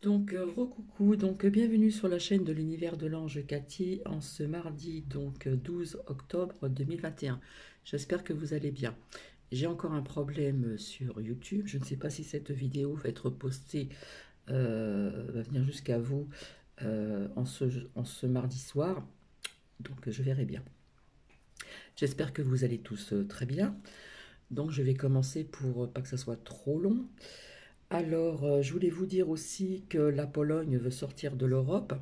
Donc, recoucou, donc bienvenue sur la chaîne de l'univers de l'ange Cathy en ce mardi, donc 12 octobre 2021. J'espère que vous allez bien. J'ai encore un problème sur YouTube. Je ne sais pas si cette vidéo va être postée, va venir jusqu'à vous en ce mardi soir. Donc, je verrai bien. J'espère que vous allez tous très bien. Donc, je vais commencer pour pas que ça soit trop long. Alors, je voulais vous dire aussi que la Pologne veut sortir de l'Europe.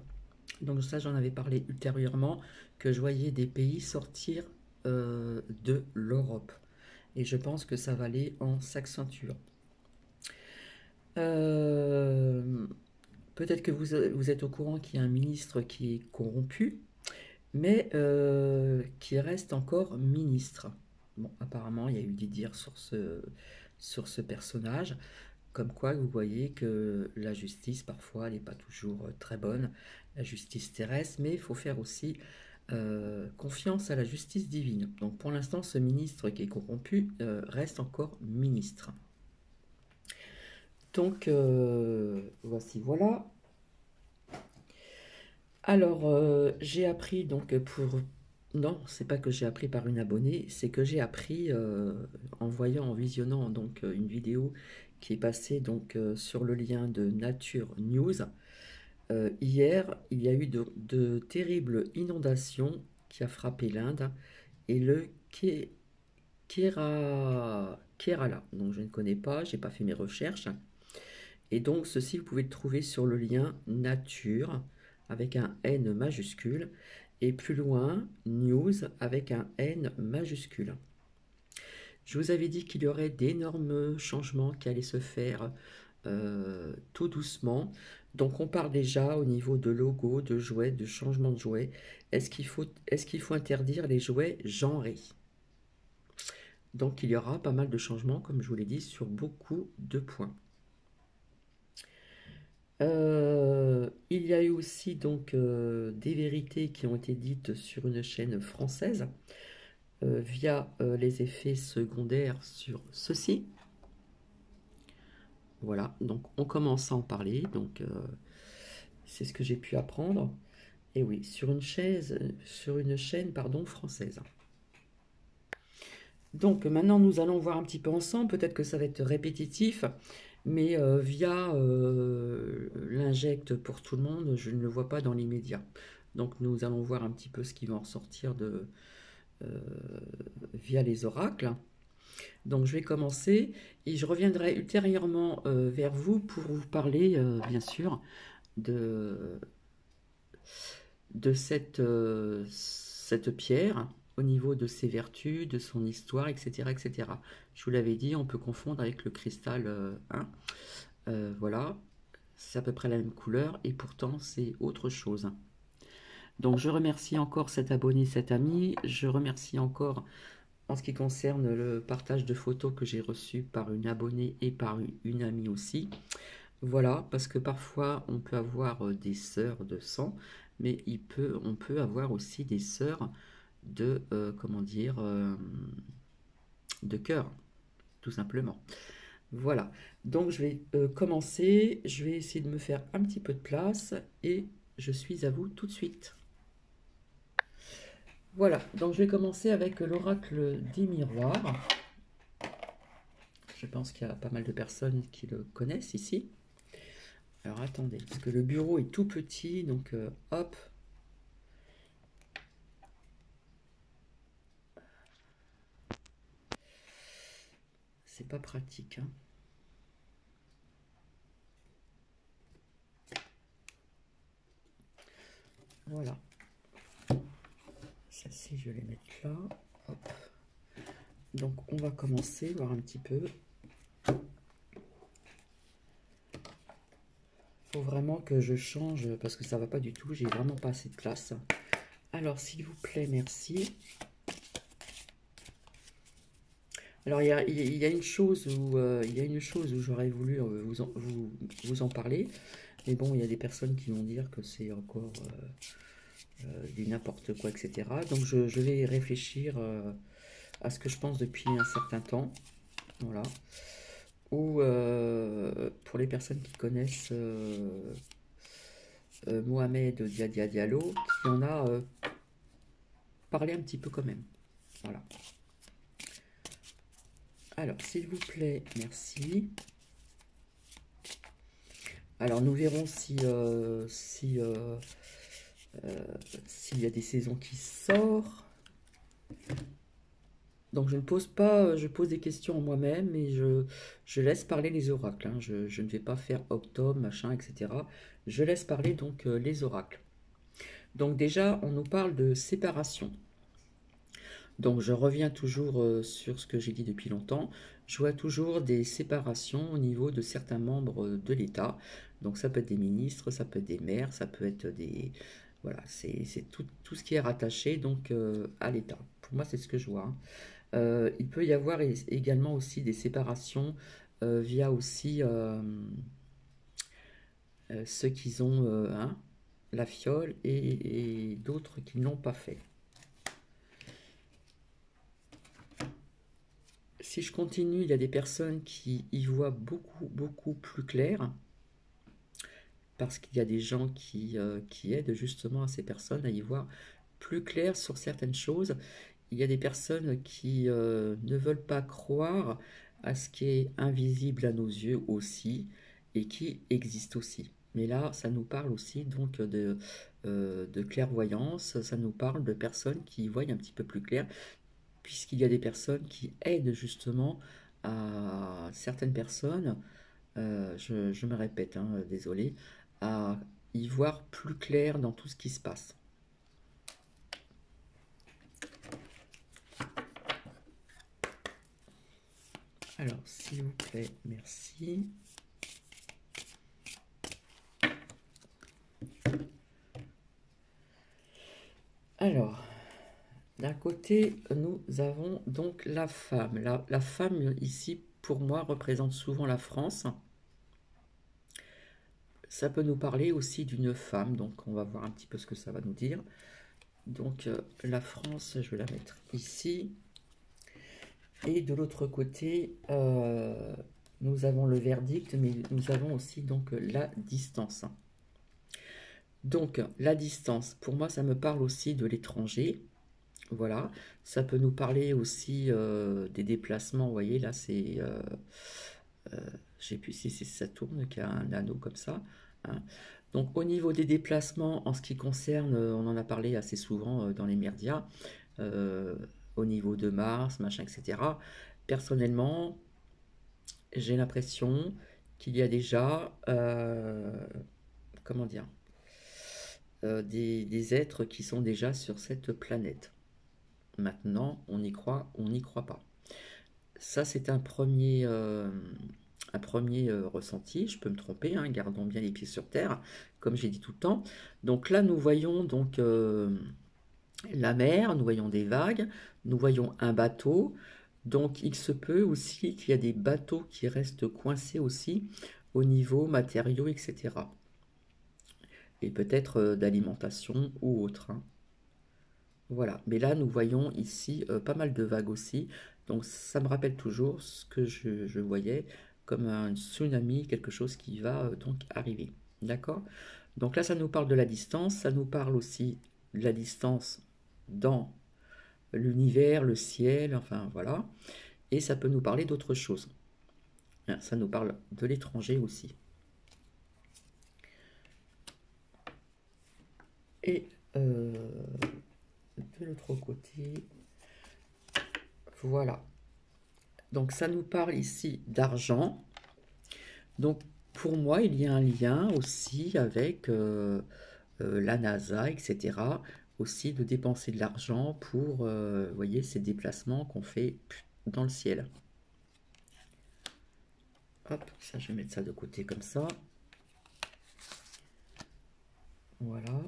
Donc ça, j'en avais parlé ultérieurement, que je voyais des pays sortir de l'Europe. Et je pense que ça va aller en s'accentuant. Euh, Peut-être que vous êtes au courant qu'il y a un ministre qui est corrompu, mais qui reste encore ministre. Bon, apparemment, il y a eu des dires sur ce personnage. Comme quoi, vous voyez que la justice, parfois, elle n'est pas toujours très bonne, la justice terrestre, mais il faut faire aussi confiance à la justice divine. Donc pour l'instant, ce ministre qui est corrompu reste encore ministre. Donc voici, voilà. Alors, j'ai appris donc pour... Non, c'est pas que j'ai appris par une abonnée, c'est que j'ai appris en voyant, en visionnant donc une vidéo qui est passée donc sur le lien de Nature News. Hier, il y a eu de terribles inondations qui a frappé l'Inde et le Kerala. Donc je ne connais pas, j'ai pas fait mes recherches. Et donc ceci, vous pouvez le trouver sur le lien Nature avec un N majuscule et plus loin News avec un N majuscule. Je vous avais dit qu'il y aurait d'énormes changements qui allaient se faire tout doucement. Donc on parle déjà au niveau de logo, de jouets, de changement de jouets. Est-ce qu'il faut interdire les jouets genrés? Donc il y aura pas mal de changements, comme je vous l'ai dit, sur beaucoup de points. Il y a eu aussi donc des vérités qui ont été dites sur une chaîne française via les effets secondaires sur ceci. Voilà, donc on commence à en parler. Donc c'est ce que j'ai pu apprendre. Et oui, sur une chaîne pardon, française. Donc maintenant nous allons voir un petit peu ensemble, peut-être que ça va être répétitif, mais via l'injecte pour tout le monde, je ne le vois pas dans l'immédiat. Donc nous allons voir un petit peu ce qui va en sortir euh, via les oracles. Donc je vais commencer et je reviendrai ultérieurement vers vous pour vous parler, bien sûr, de, de cette pierre au niveau de ses vertus, de son histoire, etc. etc. Je vous l'avais dit, on peut confondre avec le cristal 1. Voilà, c'est à peu près la même couleur et pourtant c'est autre chose. Donc je remercie encore cet abonné, cet ami. Je remercie encore en ce qui concerne le partage de photos que j'ai reçu par une abonnée et par une amie aussi. Voilà, parce que parfois on peut avoir des sœurs de sang, mais on peut avoir aussi des sœurs de, comment dire, de cœur, tout simplement. Voilà, donc je vais commencer, je vais essayer de me faire un petit peu de place et je suis à vous tout de suite. Voilà, donc je vais commencer avec l'oracle des miroirs. Je pense qu'il y a pas mal de personnes qui le connaissent ici. Alors attendez, parce que le bureau est tout petit, donc hop. C'est pas pratique, hein. Voilà. Celle-ci, je vais les mettre là. Hop. Donc on va commencer, voir un petit peu. Faut vraiment que je change parce que ça va pas du tout. J'ai vraiment pas assez de place. Alors s'il vous plaît, merci. Alors il y a une chose où j'aurais voulu vous en parler, mais bon, il y a des personnes qui vont dire que c'est encore du n'importe quoi, etc. Donc je vais réfléchir à ce que je pense depuis un certain temps. Voilà. ou pour les personnes qui connaissent Mohamed Diadia Diallo, qui en a parlé un petit peu quand même. Voilà. Alors, s'il vous plaît, merci. Alors, nous verrons s'il y a des saisons qui sortent. Donc, je ne pose pas, je pose des questions moi-même et je laisse parler les oracles, hein. Je ne vais pas faire octobre, machin, etc. Je laisse parler donc les oracles. Donc, déjà, on nous parle de séparation. Donc, je reviens toujours sur ce que j'ai dit depuis longtemps. Je vois toujours des séparations au niveau de certains membres de l'État. Donc, ça peut être des ministres, ça peut être des maires, ça peut être des... Voilà, c'est tout ce qui est rattaché donc à l'État. Pour moi, c'est ce que je vois, hein. Il peut y avoir également aussi des séparations via aussi ceux qui ont hein, la fiole et d'autres qui ne l'ont pas fait. Si je continue, il y a des personnes qui y voient beaucoup plus clair, parce qu'il y a des gens qui aident justement à ces personnes à y voir plus clair sur certaines choses. Il y a des personnes qui ne veulent pas croire à ce qui est invisible à nos yeux aussi et qui existe aussi. Mais là, ça nous parle aussi donc de clairvoyance, ça nous parle de personnes qui voient un petit peu plus clair, puisqu'il y a des personnes qui aident justement à certaines personnes, je me répète, hein, désolé, à y voir plus clair dans tout ce qui se passe. Alors, s'il vous plaît, merci. Alors, d'un côté, nous avons donc la femme. La femme, ici, pour moi, représente souvent la France. Ça peut nous parler aussi d'une femme, donc on va voir un petit peu ce que ça va nous dire. Donc, la France, je vais la mettre ici. Et de l'autre côté, nous avons le verdict, mais nous avons aussi donc la distance. Donc, la distance, pour moi, ça me parle aussi de l'étranger. Voilà, ça peut nous parler aussi des déplacements. Vous voyez, là, euh, je sais plus si c'est Saturne qui a un anneau comme ça, hein. Donc, au niveau des déplacements, en ce qui concerne, on en a parlé assez souvent dans les médias, euh, au niveau de Mars, machin, etc. Personnellement, j'ai l'impression qu'il y a déjà, comment dire, des êtres qui sont déjà sur cette planète. Maintenant, on y croit, on n'y croit pas. Ça, c'est un premier ressenti. Je peux me tromper, hein, gardons bien les pieds sur terre, comme j'ai dit tout le temps. Donc là, nous voyons donc la mer, nous voyons des vagues, nous voyons un bateau. Donc il se peut aussi qu'il y a des bateaux qui restent coincés aussi au niveau matériaux, etc. Et peut-être d'alimentation ou autre, hein. Voilà, mais là nous voyons ici pas mal de vagues aussi, donc ça me rappelle toujours ce que je voyais comme un tsunami, quelque chose qui va donc arriver. D'accord? Donc là ça nous parle de la distance, ça nous parle aussi de la distance dans l'univers, le ciel, enfin voilà, et ça peut nous parler d'autre chose. Hein, ça nous parle de l'étranger aussi. Et de l'autre côté, voilà. Donc ça nous parle ici d'argent. Donc pour moi, il y a un lien aussi avec la NASA, etc. Aussi de dépenser de l'argent pour, vous voyez, ces déplacements qu'on fait dans le ciel. Hop, ça je vais mettre ça de côté comme ça. Voilà.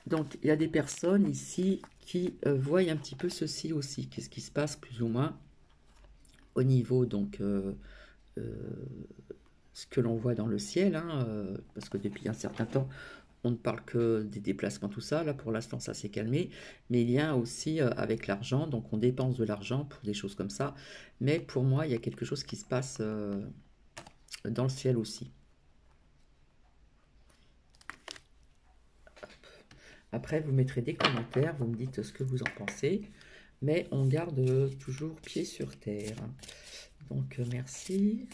Donc il y a des personnes ici qui voient un petit peu ceci aussi. Qu'est-ce qui se passe plus ou moins au niveau donc ce que l'on voit dans le ciel, hein, parce que depuis un certain temps, on ne parle que des déplacements, tout ça. Là, pour l'instant, ça s'est calmé. Mais il y a aussi avec l'argent, donc on dépense de l'argent pour des choses comme ça. Mais pour moi, il y a quelque chose qui se passe dans le ciel aussi. Après, vous mettrez des commentaires, vous me dites ce que vous en pensez. Mais on garde toujours pied sur terre. Donc, merci.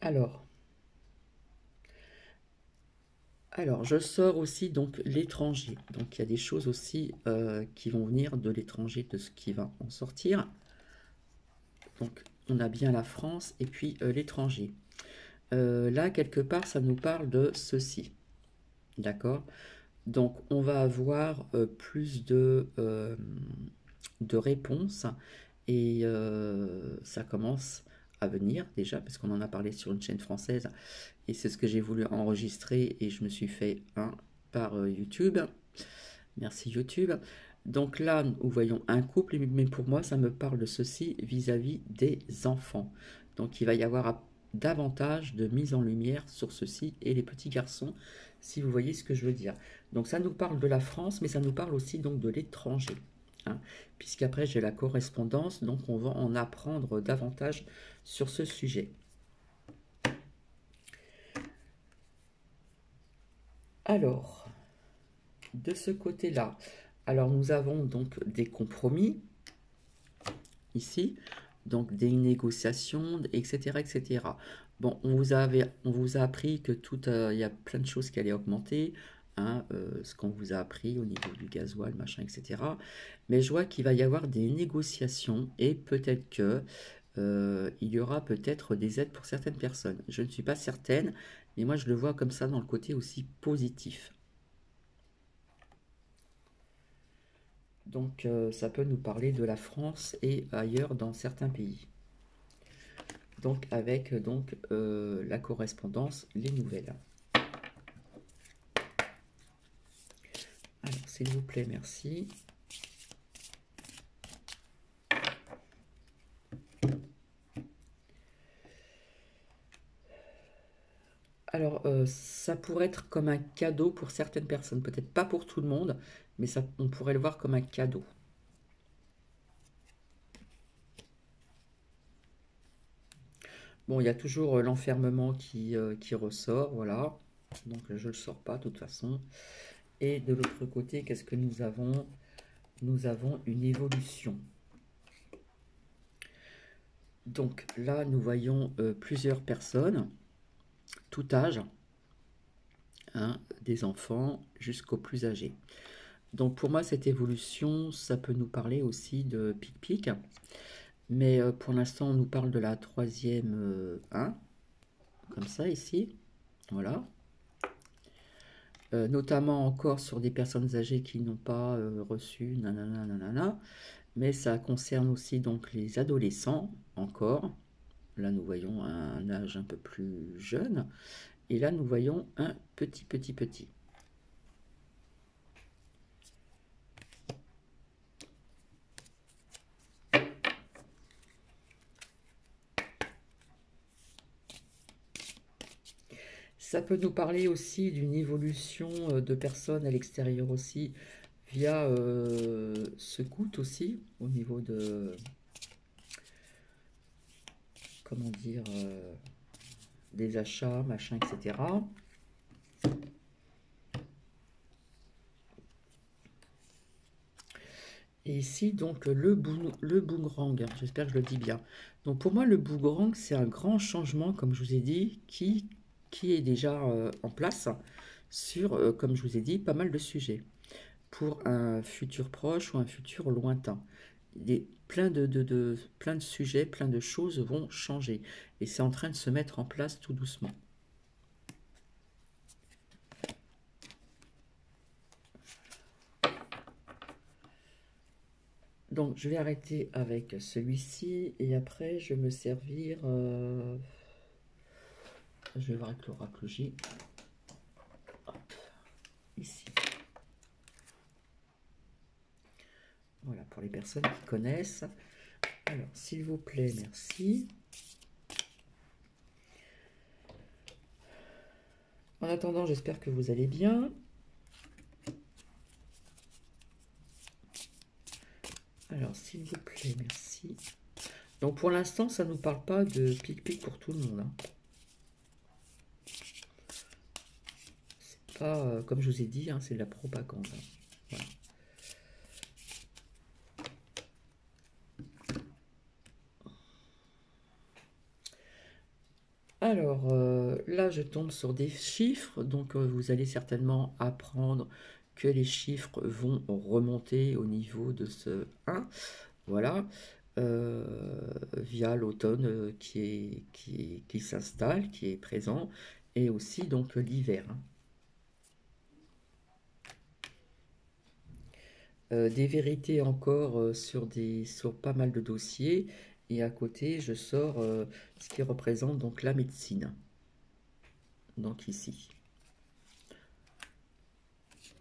Alors, je sors aussi donc l'étranger. Donc, il y a des choses aussi qui vont venir de l'étranger, de ce qui va en sortir. Donc, on a bien la France et puis l'étranger. Là, quelque part, ça nous parle de ceci. D'accord? Donc, on va avoir plus de réponses et ça commence à venir déjà, parce qu'on en a parlé sur une chaîne française et c'est ce que j'ai voulu enregistrer et je me suis fait un par YouTube. Merci YouTube. Donc là, nous voyons un couple, mais pour moi, ça me parle de ceci vis-à-vis des enfants. Donc il va y avoir davantage de mise en lumière sur ceci et les petits garçons, si vous voyez ce que je veux dire. Donc ça nous parle de la France, mais ça nous parle aussi donc de l'étranger. Hein, puisqu'après j'ai la correspondance, donc on va en apprendre davantage sur ce sujet. Alors, de ce côté-là, alors nous avons donc des compromis ici, donc des négociations, etc., etc. Bon, on vous a appris que il y a plein de choses qui allaient augmenter, hein, ce qu'on vous a appris au niveau du gasoil, machin, etc. Mais je vois qu'il va y avoir des négociations et peut-être que il y aura peut-être des aides pour certaines personnes. Je ne suis pas certaine, mais moi je le vois comme ça dans le côté aussi positif. Donc ça peut nous parler de la France et ailleurs dans certains pays. Donc avec la correspondance, les nouvelles. Alors s'il vous plaît, merci. Alors ça pourrait être comme un cadeau pour certaines personnes, peut-être pas pour tout le monde, mais ça, on pourrait le voir comme un cadeau. Bon, il y a toujours l'enfermement qui ressort, voilà. Donc je ne le sors pas de toute façon. Et de l'autre côté, qu'est-ce que nous avons? Nous avons une évolution. Donc là, nous voyons plusieurs personnes, tout âge, hein, des enfants jusqu'aux plus âgés. Donc pour moi, cette évolution, ça peut nous parler aussi de pic-pic. Mais pour l'instant, on nous parle de la troisième 1, comme ça ici. Voilà. Notamment encore sur des personnes âgées qui n'ont pas reçu, nanana, nanana. Mais ça concerne aussi donc les adolescents, encore. Là, nous voyons un âge un peu plus jeune. Et là, nous voyons un petit. Ça peut nous parler aussi d'une évolution de personnes à l'extérieur aussi, via ce coût aussi, au niveau de, comment dire, des achats, machin, etc. Et ici, donc, le boomerang, j'espère que je le dis bien. Donc, pour moi, le boomerang, c'est un grand changement, comme je vous ai dit, qui est déjà en place sur, comme je vous ai dit, pas mal de sujets. Pour un futur proche ou un futur lointain. Plein de sujets, plein de choses vont changer. Et c'est en train de se mettre en place tout doucement. Donc, je vais arrêter avec celui-ci et après, je vais me servir. Je vais voir avec l'oracle J. Hop, ici. Voilà, pour les personnes qui connaissent. Alors, s'il vous plaît, merci. En attendant, j'espère que vous allez bien. Alors, s'il vous plaît, merci. Donc, pour l'instant, ça ne nous parle pas de pic-pic pour tout le monde. Hein. C'est pas, comme je vous ai dit, hein, c'est de la propagande. Hein. Voilà. Alors, là, je tombe sur des chiffres. Donc, vous allez certainement apprendre que les chiffres vont remonter au niveau de ce 1. Voilà. Via l'automne qui s'installe, qui est présent, et aussi donc l'hiver. Hein. Des vérités encore sur pas mal de dossiers, et à côté je sors ce qui représente donc la médecine. Donc ici.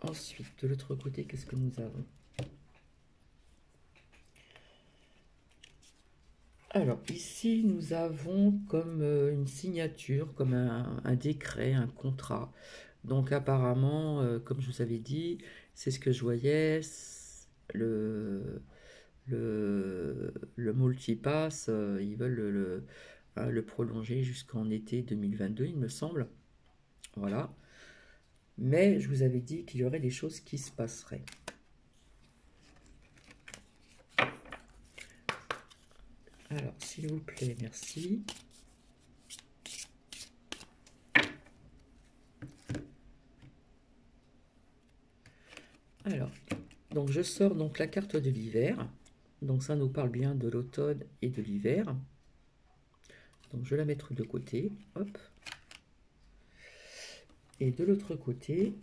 Ensuite, de l'autre côté, qu'est-ce que nous avons? Alors, ici, nous avons comme une signature, comme un décret, un contrat. Donc, apparemment, comme je vous avais dit, c'est ce que je voyais, le multipass, ils veulent le prolonger jusqu'en été 2022, il me semble. Voilà. Mais je vous avais dit qu'il y aurait des choses qui se passeraient. Alors, s'il vous plaît, merci. Alors, donc je sors donc la carte de l'hiver. Donc ça nous parle bien de l'automne et de l'hiver. Donc je vais la mettre de côté. Hop. Et de l'autre côté,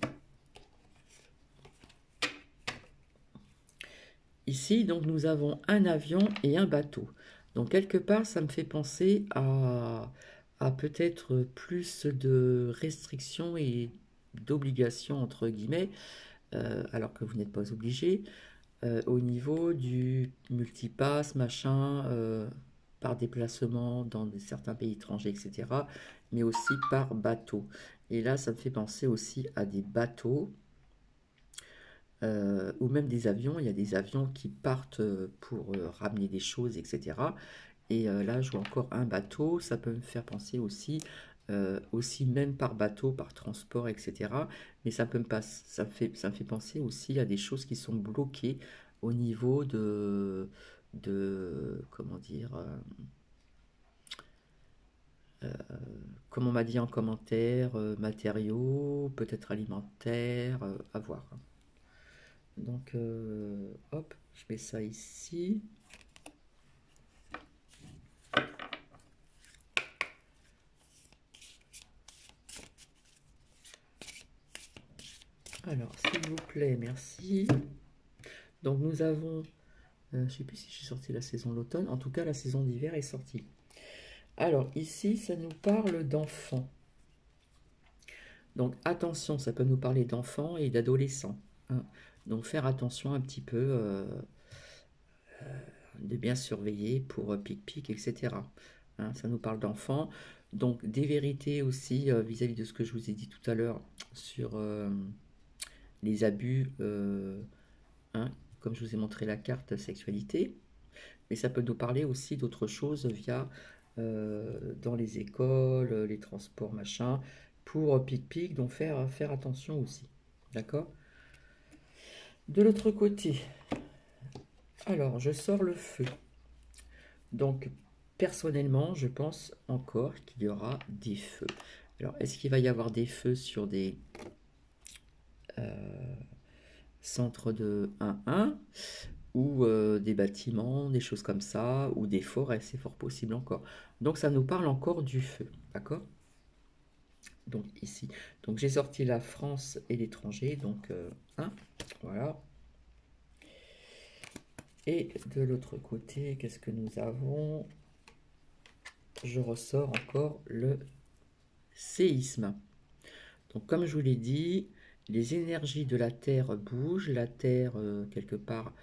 ici, donc nous avons un avion et un bateau. Donc quelque part, ça me fait penser à peut-être plus de restrictions et d'obligations, entre guillemets, alors que vous n'êtes pas obligé, au niveau du multipass, machin, par déplacement dans certains pays étrangers, etc., mais aussi par bateau. Et là, ça me fait penser aussi à des bateaux, ou même des avions. Il y a des avions qui partent pour ramener des choses, etc. Et là, je vois encore un bateau. Ça peut me faire penser aussi même par bateau, par transport, etc. Mais ça me fait penser aussi à des choses qui sont bloquées au niveau comment dire, comme on m'a dit en commentaire, matériaux, peut-être alimentaires, à voir. Donc, hop, je mets ça ici. Alors, s'il vous plaît, merci. Donc, nous avons, je ne sais plus si j'ai sorti la saison de l'automne, en tout cas, la saison d'hiver est sortie. Alors, ici, ça nous parle d'enfants. Donc, attention, ça peut nous parler d'enfants et d'adolescents. Hein. Donc, faire attention un petit peu, de bien surveiller pour pic-pic, etc. Hein, ça nous parle d'enfants. Donc, des vérités aussi vis-à-vis de ce que je vous ai dit tout à l'heure sur les abus, hein, comme je vous ai montré la carte sexualité. Mais ça peut nous parler aussi d'autres choses via dans les écoles, les transports, machin, pour pic-pic, donc faire attention aussi. D'accord? De l'autre côté, alors je sors le feu. Donc, personnellement, je pense encore qu'il y aura des feux. Alors, est-ce qu'il va y avoir des feux sur des centres de 1-1 ou des bâtiments, des choses comme ça, ou des forêts, c'est fort possible encore. Donc, ça nous parle encore du feu, d'accord? Donc, ici. Donc, j'ai sorti la France et l'étranger, donc 1, voilà. Et de l'autre côté, qu'est-ce que nous avons? Je ressors encore le séisme. Donc, comme je vous l'ai dit, les énergies de la Terre bougent. La Terre, quelque part,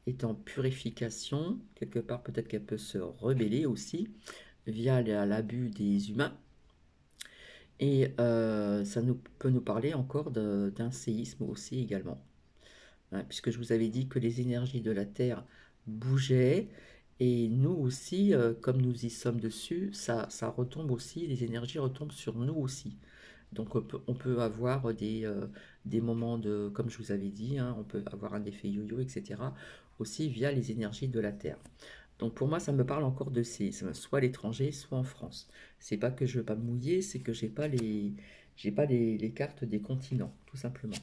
est en purification. Quelque part, peut-être qu'elle peut se rebeller aussi via l'abus des humains. Et ça peut nous parler encore d'un séisme aussi également. Hein, puisque je vous avais dit que les énergies de la Terre bougeaient. Et nous aussi, comme nous y sommes dessus, ça retombe aussi, les énergies retombent sur nous aussi. Donc on peut avoir des moments de, comme je vous avais dit, hein, on peut avoir un effet yo-yo, etc. aussi via les énergies de la Terre. Donc pour moi, ça me parle encore de séisme, soit à l'étranger, soit en France. C'est pas que je veux pas me mouiller, c'est que j'ai pas les cartes des continents, tout simplement.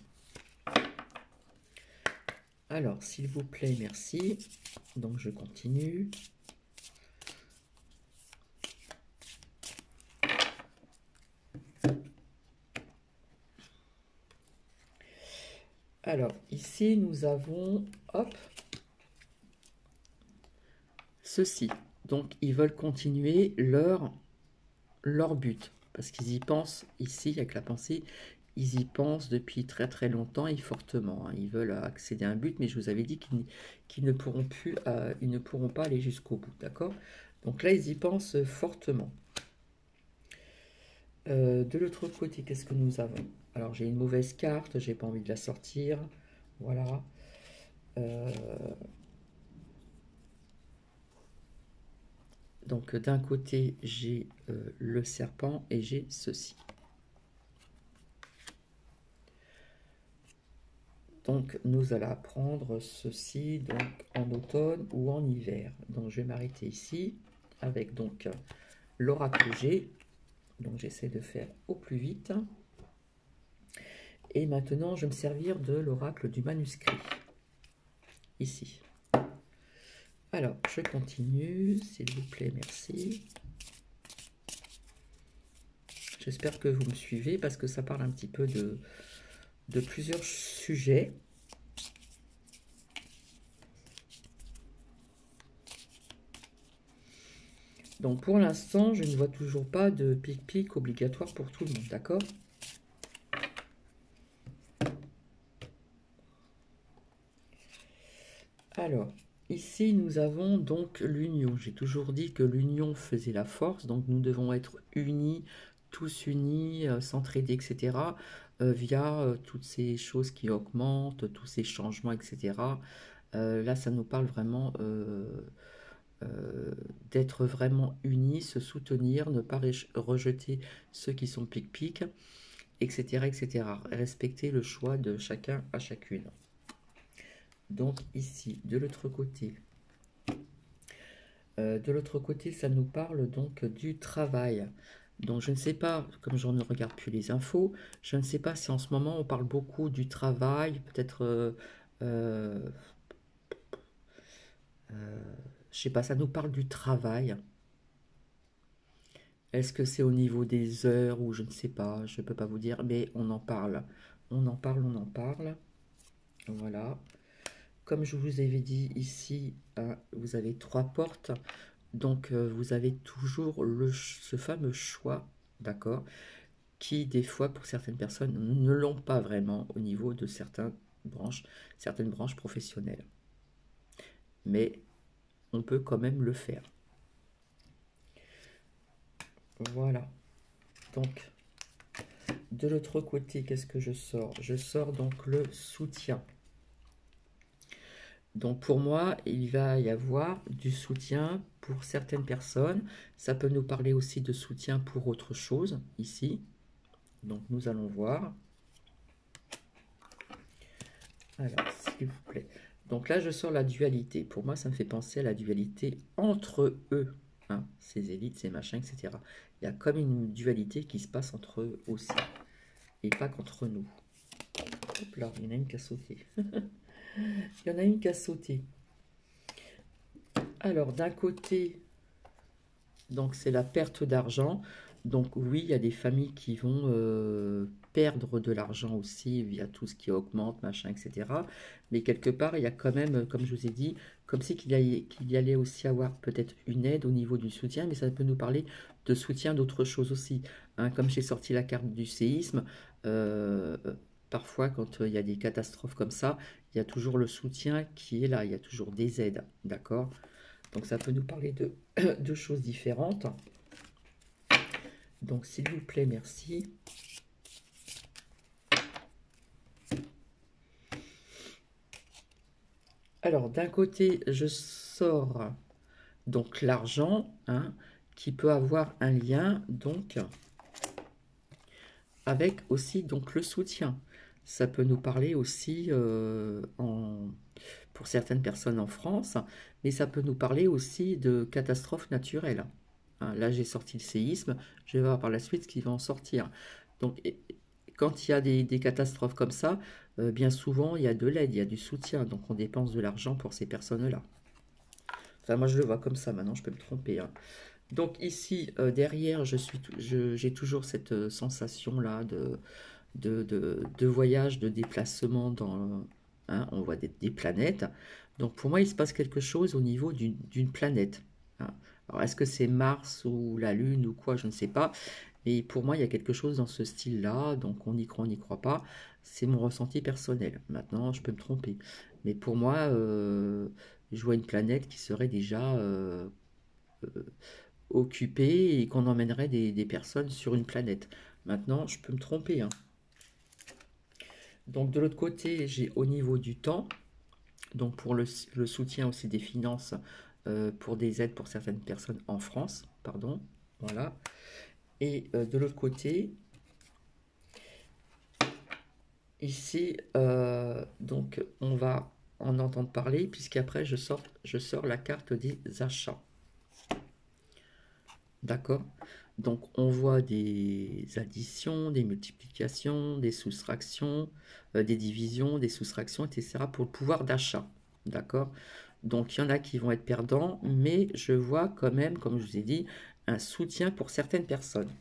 Alors, s'il vous plaît, merci. Donc je continue. Alors, ici, nous avons, hop, ceci. Donc, ils veulent continuer leur but. Parce qu'ils y pensent, ici, avec la pensée, ils y pensent depuis très très longtemps et fortement. Hein. Ils veulent accéder à un but, mais je vous avais dit qu'ils ne pourront plus, ils ne pourront pas aller jusqu'au bout, d'accord? Donc là, ils y pensent fortement. De l'autre côté, qu'est-ce que nous avons? Alors, j'ai une mauvaise carte, j'ai pas envie de la sortir. Voilà. Donc, d'un côté, j'ai le serpent et j'ai ceci. Donc, nous allons apprendre ceci donc, en automne ou en hiver. Donc, je vais m'arrêter ici avec donc l'oracle G. Donc, j'essaie de faire au plus vite. Et maintenant, je vais me servir de l'oracle du manuscrit. Ici. Alors, je continue, s'il vous plaît, merci. J'espère que vous me suivez parce que ça parle un petit peu de plusieurs sujets. Donc pour l'instant, je ne vois toujours pas de pic-pic obligatoire pour tout le monde, d'accord? Alors, ici nous avons donc l'union. J'ai toujours dit que l'union faisait la force, donc nous devons être unis, tous unis, s'entraider, etc. Via toutes ces choses qui augmentent, tous ces changements, etc. Là, ça nous parle vraiment d'être vraiment unis, se soutenir, ne pas rejeter ceux qui sont pic-pic, etc., etc. Respecter le choix de chacun à chacune. Donc ici, de l'autre côté, ça nous parle donc du travail. Donc je ne sais pas, comme je ne regarde plus les infos, je ne sais pas si en ce moment on parle beaucoup du travail, peut-être, je sais pas, ça nous parle du travail. Est-ce que c'est au niveau des heures ou je ne sais pas, je ne peux pas vous dire, mais on en parle. On en parle, on en parle. Voilà. Comme je vous avais dit ici, vous avez 3 portes. Donc vous avez toujours ce fameux choix, d'accord, qui des fois pour certaines personnes ne l'ont pas vraiment au niveau de certaines branches professionnelles. Mais on peut quand même le faire. Voilà. Donc, de l'autre côté, qu'est-ce que je sors? Je sors donc le soutien. Donc pour moi, il va y avoir du soutien pour certaines personnes. Ça peut nous parler aussi de soutien pour autre chose, ici. Donc nous allons voir. Alors, s'il vous plaît. Donc là, je sors la dualité. Pour moi, ça me fait penser à la dualité entre eux. Hein, ces élites, ces machins, etc. Il y a comme une dualité qui se passe entre eux aussi. Et pas qu'entre nous. Hop là, il y en a une qui a sauté. Il y en a une qui a sauté. Alors, d'un côté, donc c'est la perte d'argent. Donc oui, il y a des familles qui vont perdre de l'argent aussi via tout ce qui augmente, machin, etc. Mais quelque part, il y a quand même, comme je vous ai dit, comme si qu'il y allait aussi avoir peut-être une aide au niveau du soutien, mais ça peut nous parler de soutien d'autres choses aussi. Hein, comme j'ai sorti la carte du séisme, parfois quand il y a des catastrophes comme ça, il y a toujours le soutien qui est là, il y a toujours des aides, d'accord? Donc ça peut nous parler de, de choses différentes. Donc s'il vous plaît, merci. Alors d'un côté, je sors donc l'argent, hein, qui peut avoir un lien donc avec aussi donc le soutien. Ça peut nous parler aussi pour certaines personnes en France, mais ça peut nous parler aussi de catastrophes naturelles. Hein, là, j'ai sorti le séisme, je vais voir par la suite ce qui va en sortir. Donc, quand il y a des catastrophes comme ça, bien souvent, il y a de l'aide, il y a du soutien, donc on dépense de l'argent pour ces personnes-là. Enfin, moi, je le vois comme ça, maintenant, je peux me tromper, hein. Donc ici, derrière, j'ai toujours cette sensation-là de voyage, de déplacement dans, hein, on voit des planètes. Donc pour moi, il se passe quelque chose au niveau d'une planète. Hein. Alors est-ce que c'est Mars ou la Lune ou quoi, je ne sais pas. Mais pour moi, il y a quelque chose dans ce style-là. Donc on y croit, on n'y croit pas. C'est mon ressenti personnel. Maintenant, je peux me tromper. Mais pour moi, je vois une planète qui serait déjà euh, occupée et qu'on emmènerait des personnes sur une planète. Maintenant, je peux me tromper, hein. Donc de l'autre côté, j'ai au niveau du temps, donc pour le soutien aussi des finances, pour des aides pour certaines personnes en France, pardon, voilà. Et de l'autre côté, ici, donc on va en entendre parler, puisqu'après je sors la carte des achats. D'accord? Donc on voit des additions, des multiplications, des soustractions, des divisions, des soustractions, etc. pour le pouvoir d'achat. D'accord? Donc il y en a qui vont être perdants, mais je vois quand même, comme je vous ai dit, un soutien pour certaines personnes.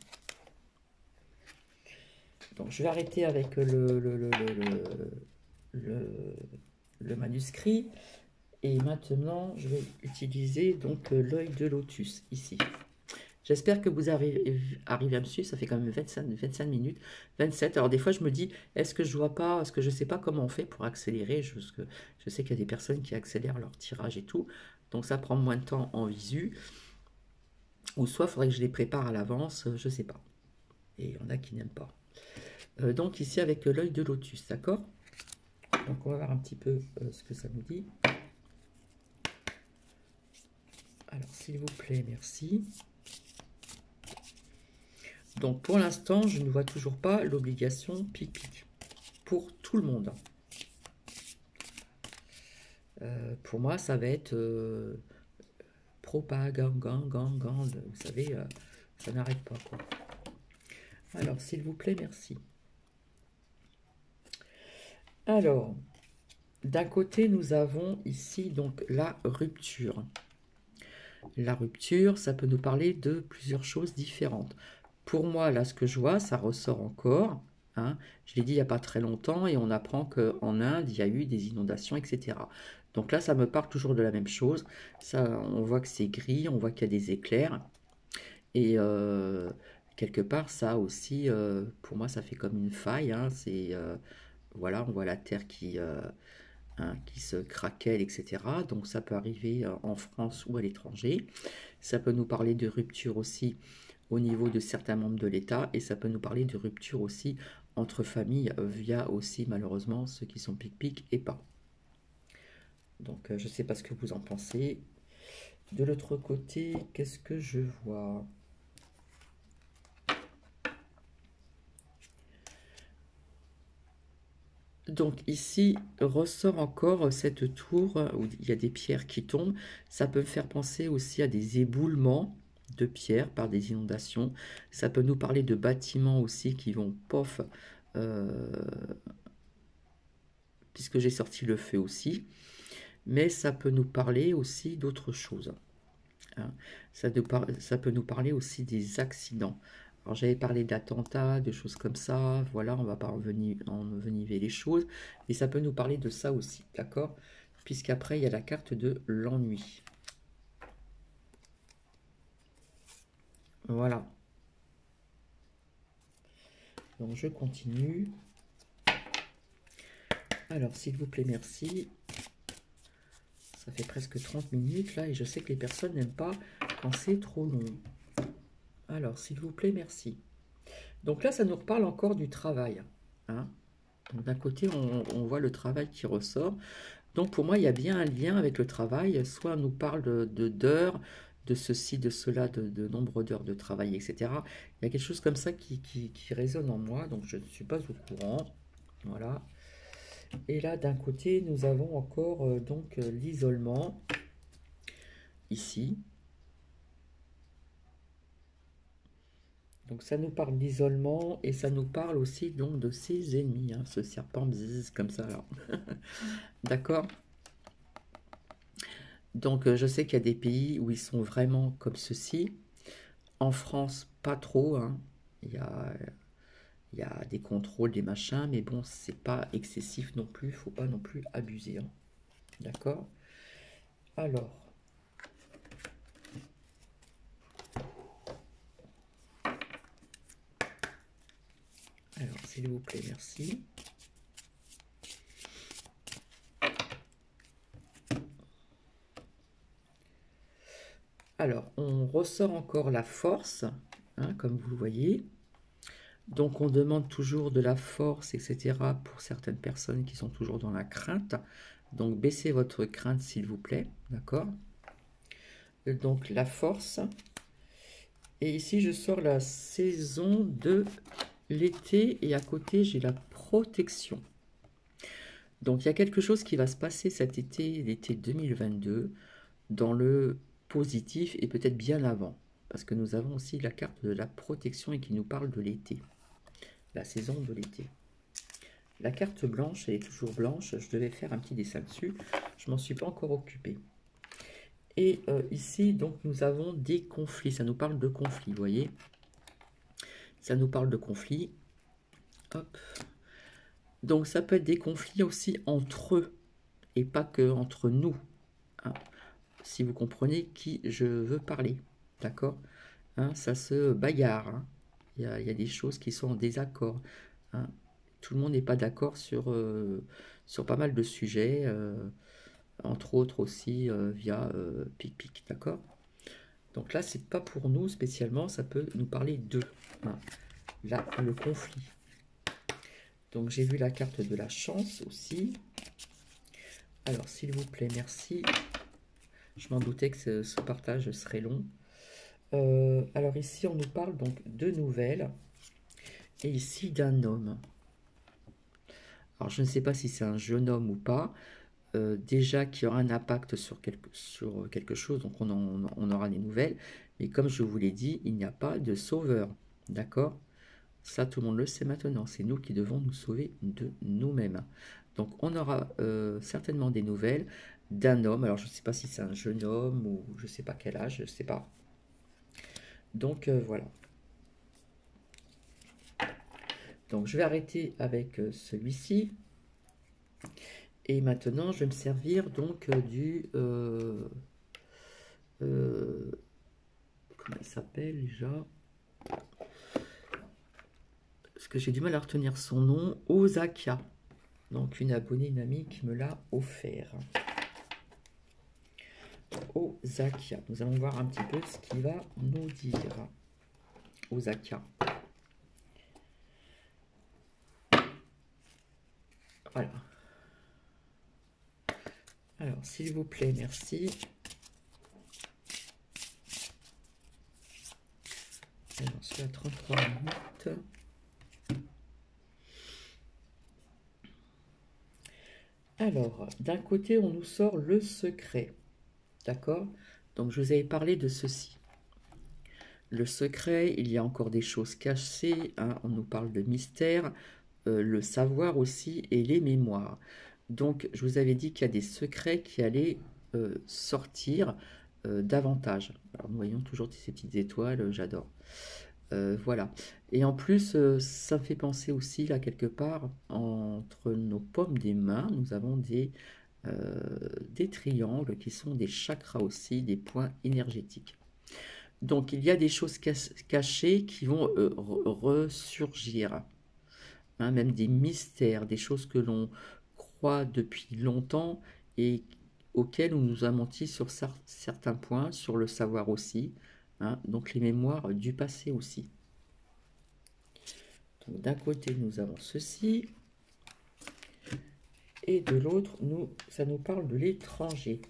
Donc je vais arrêter avec le- le manuscrit. Et maintenant, je vais utiliser donc l'œil de lotus ici. J'espère que vous arrivez à me suivre, ça fait quand même 25 minutes, 27. Alors des fois je me dis, est-ce que je vois pas, est-ce que je sais pas comment on fait pour accélérer, je sais qu'il y a des personnes qui accélèrent leur tirage et tout, donc ça prend moins de temps en visu, ou soit il faudrait que je les prépare à l'avance, je sais pas. Et il y en a qui n'aiment pas. Donc ici avec l'œil de lotus, d'accord? Donc on va voir un petit peu ce que ça nous dit. Alors s'il vous plaît, merci. Donc pour l'instant, je ne vois toujours pas l'obligation pic-pic pour tout le monde. Pour moi, ça va être propagande, vous savez, ça n'arrête pas, quoi. Alors, s'il vous plaît, merci. Alors, d'un côté, nous avons ici donc la rupture. La rupture, ça peut nous parler de plusieurs choses différentes. Pour moi, là, ce que je vois, ça ressort encore. Hein. Je l'ai dit il n'y a pas très longtemps et on apprend qu'en Inde, il y a eu des inondations, etc. Donc là, ça me parle toujours de la même chose. Ça, on voit que c'est gris, on voit qu'il y a des éclairs. Et quelque part, ça aussi, pour moi, ça fait comme une faille. Hein. Voilà, on voit la terre hein, qui se craquelle, etc. Donc ça peut arriver en France ou à l'étranger. Ça peut nous parler de rupture aussi au niveau de certains membres de l'État et ça peut nous parler de rupture aussi entre familles via aussi malheureusement ceux qui sont pic-pic et pas. Donc je ne sais pas ce que vous en pensez. De l'autre côté, qu'est-ce que je vois? Donc ici ressort encore cette tour où il y a des pierres qui tombent. Ça peut me faire penser aussi à des éboulements de pierres par des inondations. Ça peut nous parler de bâtiments aussi qui vont pof, euh, puisque j'ai sorti le feu aussi. Mais ça peut nous parler aussi d'autres choses. Hein. Ça peut nous parler aussi des accidents. Alors j'avais parlé d'attentats, de choses comme ça, voilà, on va pas envenimer les choses, mais ça peut nous parler de ça aussi, d'accord? Puisqu'après, il y a la carte de l'ennui. Voilà. Donc je continue. Alors, s'il vous plaît, merci. Ça fait presque 30 minutes, là, et je sais que les personnes n'aiment pas quand c'est trop long. Alors, s'il vous plaît, merci. Donc là, ça nous reparle encore du travail. Hein. Donc d'un côté, on voit le travail qui ressort. Donc pour moi, il y a bien un lien avec le travail. Soit on nous parle d'heures, de ceci, de cela, de nombre d'heures de travail, etc. Il y a quelque chose comme ça qui résonne en moi, donc je ne suis pas au courant. Voilà. Et là, d'un côté, nous avons encore donc l'isolement, ici. Donc ça nous parle d'isolement et ça nous parle aussi donc de ses ennemis, hein, ce serpent bzzz, comme ça là. D'accord? Donc je sais qu'il y a des pays où ils sont vraiment comme ceci. En France, pas trop, hein. Il y a, il y a des contrôles, des machins, mais bon, c'est pas excessif non plus, faut pas non plus abuser, hein. D'accord? Alors, s'il vous plaît, merci. Alors, on ressort encore la force, hein, comme vous le voyez. Donc, on demande toujours de la force, etc. pour certaines personnes qui sont toujours dans la crainte. Donc, baissez votre crainte, s'il vous plaît, d'accord? Donc, la force. Et ici, je sors la saison de l'été et à côté, j'ai la protection. Donc, il y a quelque chose qui va se passer cet été, l'été 2022, dans le positif et peut-être bien avant. Parce que nous avons aussi la carte de la protection et qui nous parle de l'été, la saison de l'été. La carte blanche, elle est toujours blanche. Je devais faire un petit dessin dessus. Je m'en suis pas encore occupé. Et ici, donc, nous avons des conflits. Ça nous parle de conflits, vous voyez. Ça nous parle de conflits. Hop. Donc, ça peut être des conflits aussi entre eux et pas que entre nous. Hein. Si vous comprenez qui je veux parler. D'accord, hein, ça se bagarre. Hein. Il y a des choses qui sont en désaccord. Hein. Tout le monde n'est pas d'accord sur pas mal de sujets. Entre autres aussi via PicPic, d'accord? Donc là, c'est pas pour nous spécialement, ça peut nous parler d'eux. Hein. Là, le conflit. Donc j'ai vu la carte de la chance aussi. Alors, s'il vous plaît, merci. Je m'en doutais que ce partage serait long. Alors ici, on nous parle donc de nouvelles. Et ici, d'un homme. Alors, je ne sais pas si c'est un jeune homme ou pas. Déjà qui aura un impact sur quelque chose, donc on aura des nouvelles. Mais comme je vous l'ai dit, il n'y a pas de sauveur. D'accord? Ça, tout le monde le sait maintenant. C'est nous qui devons nous sauver de nous-mêmes. Donc, on aura certainement des nouvelles d'un homme. Alors, je ne sais pas si c'est un jeune homme ou je ne sais pas quel âge, je ne sais pas. Donc, voilà. Donc, je vais arrêter avec celui-ci. Et maintenant, je vais me servir donc comment il s'appelle déjà? Parce que j'ai du mal à retenir son nom. Osakia. Donc, une abonnée, une amie qui me l'a offert. Osakia. Nous allons voir un petit peu ce qu'il va nous dire. Osakia. Voilà. Alors, s'il vous plaît, merci. Alors, je suis à 33 minutes. Alors, d'un côté, on nous sort le secret. D'accord? Donc, je vous avais parlé de ceci. Le secret, il y a encore des choses cachées. Hein, on nous parle de mystère, le savoir aussi et les mémoires. Donc, je vous avais dit qu'il y a des secrets qui allaient sortir davantage. Alors, nous voyons toujours ces petites étoiles, j'adore. Voilà. Et en plus, ça me fait penser aussi, là, quelque part, entre nos paumes des mains, nous avons des triangles qui sont des chakras aussi, des points énergétiques. Donc, il y a des choses cachées qui vont ressurgir. Hein, même des mystères, des choses que l'on croient depuis longtemps et auxquels on nous a menti sur certains points, sur le savoir aussi, hein, donc les mémoires du passé aussi. Donc d'un côté, nous avons ceci, et de l'autre, ça nous parle de l'étranger,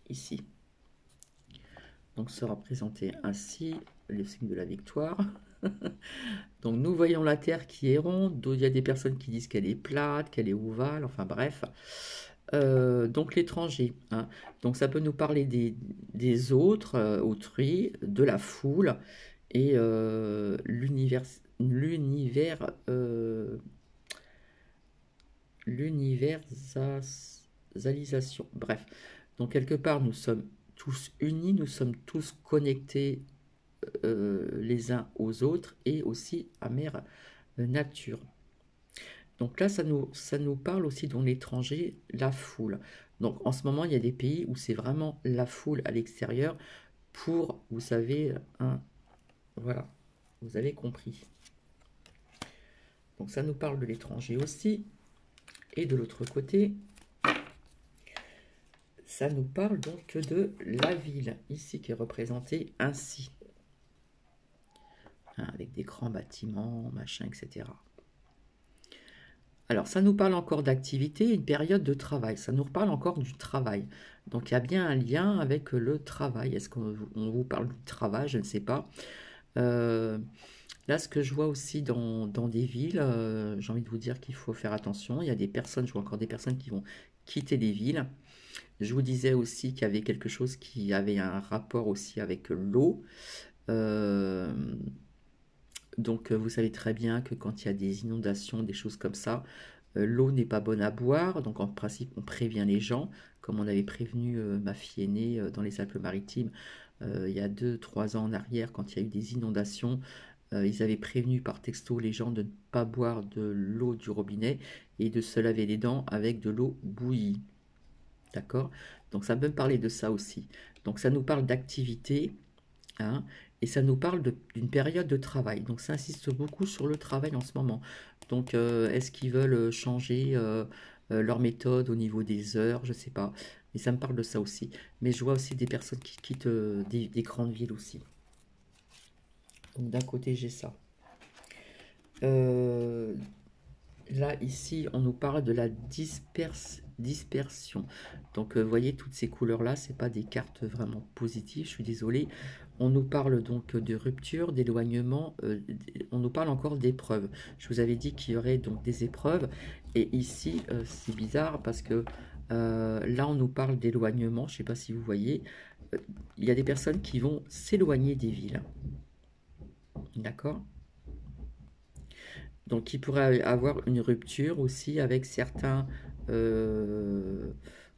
ici. Donc sera présenté ainsi le signe de la victoire. Donc nous voyons la Terre qui est ronde, il y a des personnes qui disent qu'elle est plate, qu'elle est ovale, enfin bref. Donc l'étranger, hein. Donc ça peut nous parler des autres, autrui, de la foule et l'universalisation. Bref, donc quelque part nous sommes tous unis, nous sommes tous connectés les uns aux autres et aussi à mère nature. Donc là, ça nous parle aussi dans l'étranger, la foule. Donc en ce moment, il y a des pays où c'est vraiment la foule à l'extérieur pour, vous savez, voilà, vous avez compris. Donc ça nous parle de l'étranger aussi. Et de l'autre côté, ça nous parle donc de la ville, ici qui est représentée ainsi. Hein, avec des grands bâtiments, machin, etc. Alors, ça nous parle encore d'activité, une période de travail. Ça nous reparle encore du travail. Donc, il y a bien un lien avec le travail. Est-ce qu'on vous parle du travail? Je ne sais pas. Là, ce que je vois aussi dans des villes, j'ai envie de vous dire qu'il faut faire attention. Il y a des personnes, je vois encore des personnes qui vont quitter les villes. Je vous disais aussi qu'il y avait quelque chose qui avait un rapport aussi avec l'eau. Donc, vous savez très bien que quand il y a des inondations, des choses comme ça, l'eau n'est pas bonne à boire. Donc, en principe, on prévient les gens, comme on avait prévenu ma fille aînée dans les Alpes-Maritimes il y a 2-3 ans en arrière, quand il y a eu des inondations. Ils avaient prévenu par texto les gens de ne pas boire de l'eau du robinet et de se laver les dents avec de l'eau bouillie. D'accord? Donc, ça peut me parler de ça aussi. Donc, ça nous parle d'activité. Hein, et ça nous parle d'une période de travail. Donc ça insiste beaucoup sur le travail en ce moment. Donc est-ce qu'ils veulent changer leur méthode au niveau des heures? Je ne sais pas. Mais ça me parle de ça aussi. Mais je vois aussi des personnes qui quittent des grandes villes aussi. Donc d'un côté j'ai ça. Là, ici, on nous parle de la dispersion. Donc, vous voyez, toutes ces couleurs-là, ce n'est pas des cartes vraiment positives, je suis désolée. On nous parle donc de rupture, d'éloignement, on nous parle encore d'épreuves. Je vous avais dit qu'il y aurait donc des épreuves. Et ici, c'est bizarre parce que là, on nous parle d'éloignement. Je ne sais pas si vous voyez. Il y a des personnes qui vont s'éloigner des villes. D'accord? Donc, il pourrait avoir une rupture aussi avec certains,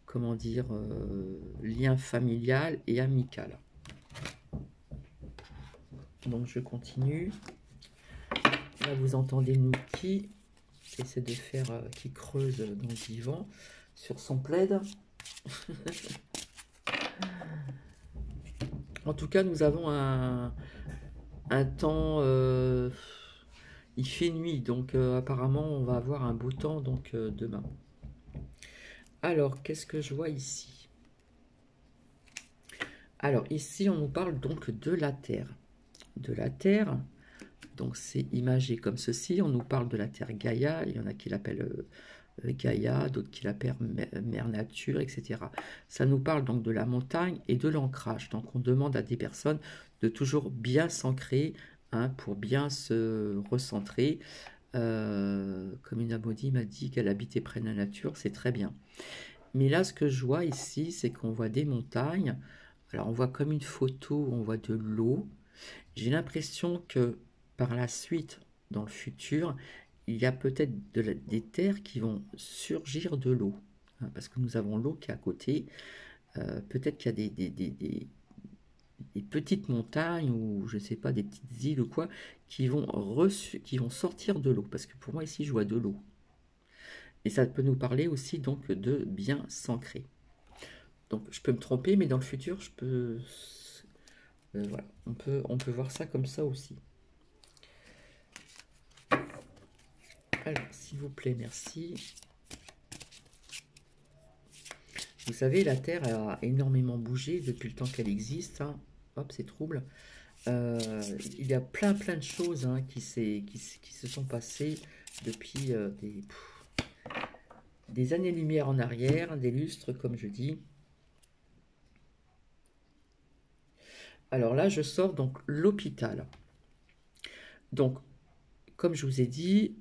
comment dire, liens familial et amical. Donc, je continue. Là, vous entendez Nouki qui essaie de faire, qui creuse dans le divan sur son plaid. En tout cas, nous avons un temps... il fait nuit, donc apparemment, on va avoir un beau temps donc demain. Alors, qu'est-ce que je vois ici? Alors, ici, on nous parle donc de la Terre. De la Terre, donc c'est imagé comme ceci. On nous parle de la Terre Gaïa. Il y en a qui l'appellent Gaïa, d'autres qui l'appellent Mère Nature, etc. Ça nous parle donc de la montagne et de l'ancrage. Donc, on demande à des personnes de toujours bien s'ancrer, hein, pour bien se recentrer. Comme une Amaudy m'a dit qu'elle habitait près de la nature, c'est très bien. Mais là, ce que je vois ici, c'est qu'on voit des montagnes. Alors, on voit comme une photo où on voit de l'eau. J'ai l'impression que par la suite, dans le futur, il y a peut-être des terres qui vont surgir de l'eau. Hein, parce que nous avons l'eau qui est à côté. Peut-être qu'il y a des petites montagnes ou je ne sais pas, des petites îles ou quoi, qui vont sortir de l'eau. Parce que pour moi, ici, je vois de l'eau. Et ça peut nous parler aussi donc de bien s'ancrer. Donc je peux me tromper, mais dans le futur, je peux... voilà, on peut voir ça comme ça aussi. Alors, s'il vous plaît, merci. Vous savez, la Terre a énormément bougé depuis le temps qu'elle existe, hein. Hop, c'est trouble. Il y a plein de choses, hein, qui se sont passées depuis des années-lumière en arrière, des lustres, comme je dis. Alors là, je sors donc l'hôpital. Donc, comme je vous ai dit,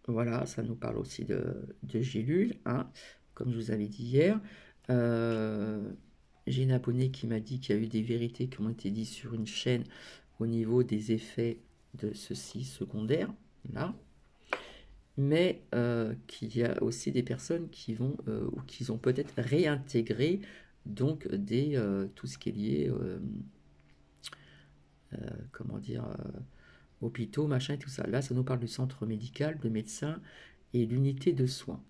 voilà, ça nous parle aussi de gélules, hein, comme je vous avais dit hier. J'ai une abonnée qui m'a dit qu'il y a eu des vérités qui ont été dites sur une chaîne au niveau des effets de ceci secondaire, là. Mais qu'il y a aussi des personnes qui vont ou qui ont peut-être réintégré donc tout ce qui est lié, comment dire, hôpitaux, machin et tout ça. Là, ça nous parle du centre médical, de médecins et l'unité de soins.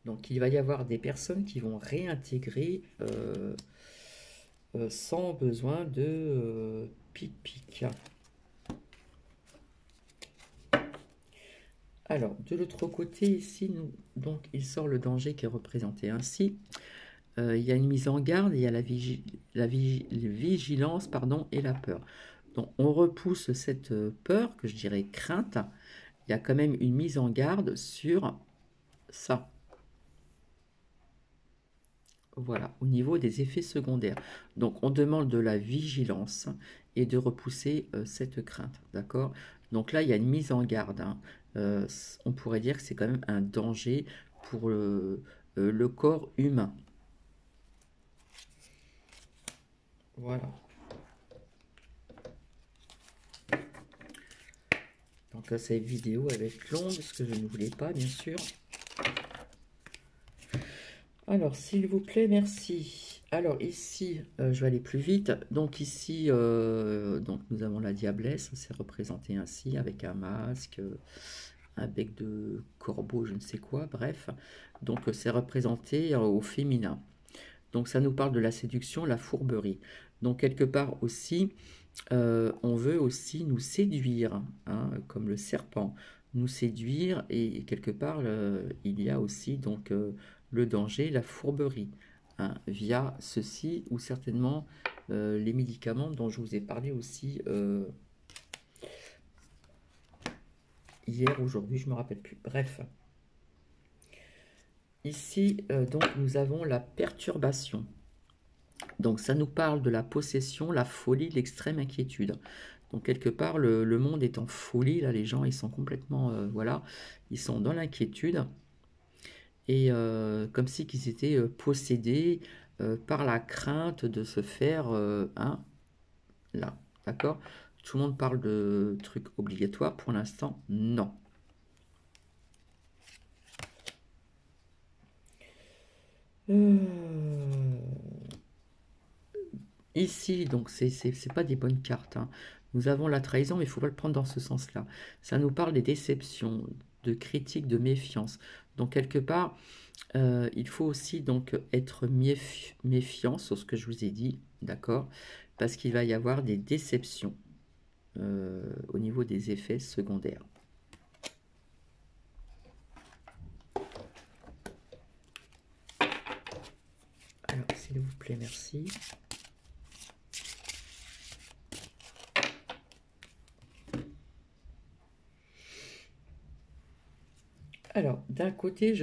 Donc il va y avoir des personnes qui vont réintégrer sans besoin de pic-pic. Alors, de l'autre côté, ici, donc, il sort le danger qui est représenté ainsi. Il y a une mise en garde, il y a la vigilance, pardon, et la peur. Donc, on repousse cette peur, que je dirais crainte. Il y a quand même une mise en garde sur ça. Voilà, au niveau des effets secondaires. Donc, on demande de la vigilance et de repousser cette crainte, d'accord? Donc là, il y a une mise en garde, hein. On pourrait dire que c'est quand même un danger pour le corps humain. Voilà. Donc là, cette vidéo elle va être longue, ce que je ne voulais pas, bien sûr. Alors, s'il vous plaît, merci. Alors, ici, je vais aller plus vite. Donc, ici, donc, nous avons la diablesse. C'est représenté ainsi, avec un masque, un bec de corbeau, je ne sais quoi, bref. Donc, c'est représenté au féminin. Donc, ça nous parle de la séduction, la fourberie. Donc, quelque part aussi, on veut aussi nous séduire, hein, comme le serpent. Nous séduire, et quelque part, il y a aussi donc le danger, la fourberie, hein, via ceci ou certainement les médicaments dont je vous ai parlé aussi hier, aujourd'hui, je ne me rappelle plus. Bref. Ici, donc, nous avons la perturbation. Donc, ça nous parle de la possession, la folie, l'extrême inquiétude. Donc, quelque part, le monde est en folie. Là, les gens, ils sont complètement, voilà, ils sont dans l'inquiétude. Et comme si qu'ils étaient possédés par la crainte de se faire là, d'accord? Tout le monde parle de trucs obligatoires, pour l'instant, non. Ici, donc, c'est pas des bonnes cartes, hein. Nous avons la trahison, mais il ne faut pas le prendre dans ce sens-là. Ça nous parle des déceptions, de critiques, de méfiance. Donc, quelque part, il faut aussi donc être méfiant sur ce que je vous ai dit, d'accord? Parce qu'il va y avoir des déceptions au niveau des effets secondaires. Alors, s'il vous plaît, merci. Alors, d'un côté,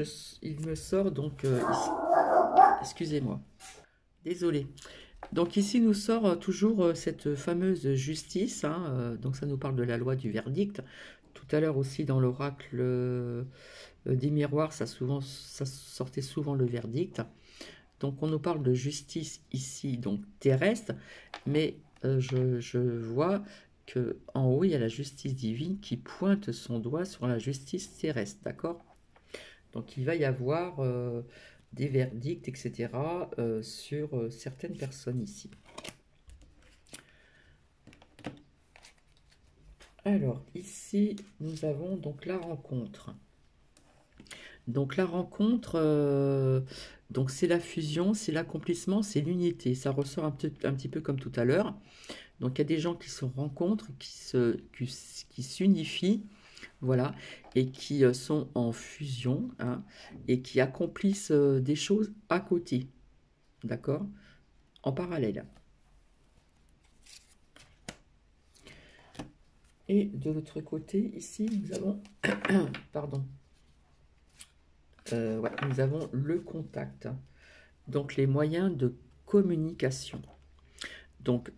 il me sort donc... excusez-moi. Désolé. Donc ici nous sort toujours cette fameuse justice, hein, donc ça nous parle de la loi du verdict. Tout à l'heure aussi dans l'oracle des miroirs, ça sortait souvent le verdict. Donc on nous parle de justice ici, donc terrestre, mais je vois que en haut il y a la justice divine qui pointe son doigt sur la justice terrestre, d'accord? Donc il va y avoir des verdicts, etc. Sur certaines personnes ici. Alors ici nous avons donc la rencontre. Donc la rencontre, donc c'est la fusion, c'est l'accomplissement, c'est l'unité. Ça ressort un petit peu comme tout à l'heure. Donc il y a des gens qui se rencontrent, qui s'unifient voilà, et qui sont en fusion, hein, et qui accomplissent des choses à côté, d'accord, en parallèle. Et de l'autre côté, ici, nous avons, pardon, ouais, nous avons le contact, donc les moyens de communication. Donc,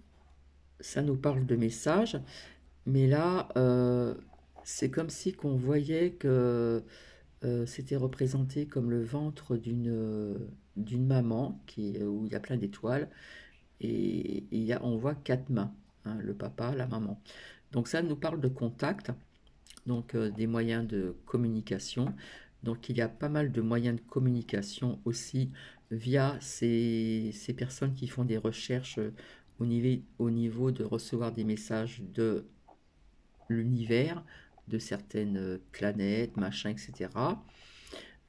ça nous parle de messages, mais là, c'est comme si qu'on voyait que c'était représenté comme le ventre d'une maman où il y a plein d'étoiles, et on voit quatre mains, hein, le papa, la maman. Donc ça nous parle de contact, donc des moyens de communication. Donc il y a pas mal de moyens de communication aussi via ces personnes qui font des recherches au niveau de recevoir des messages de l'univers, de certaines planètes, machin, etc.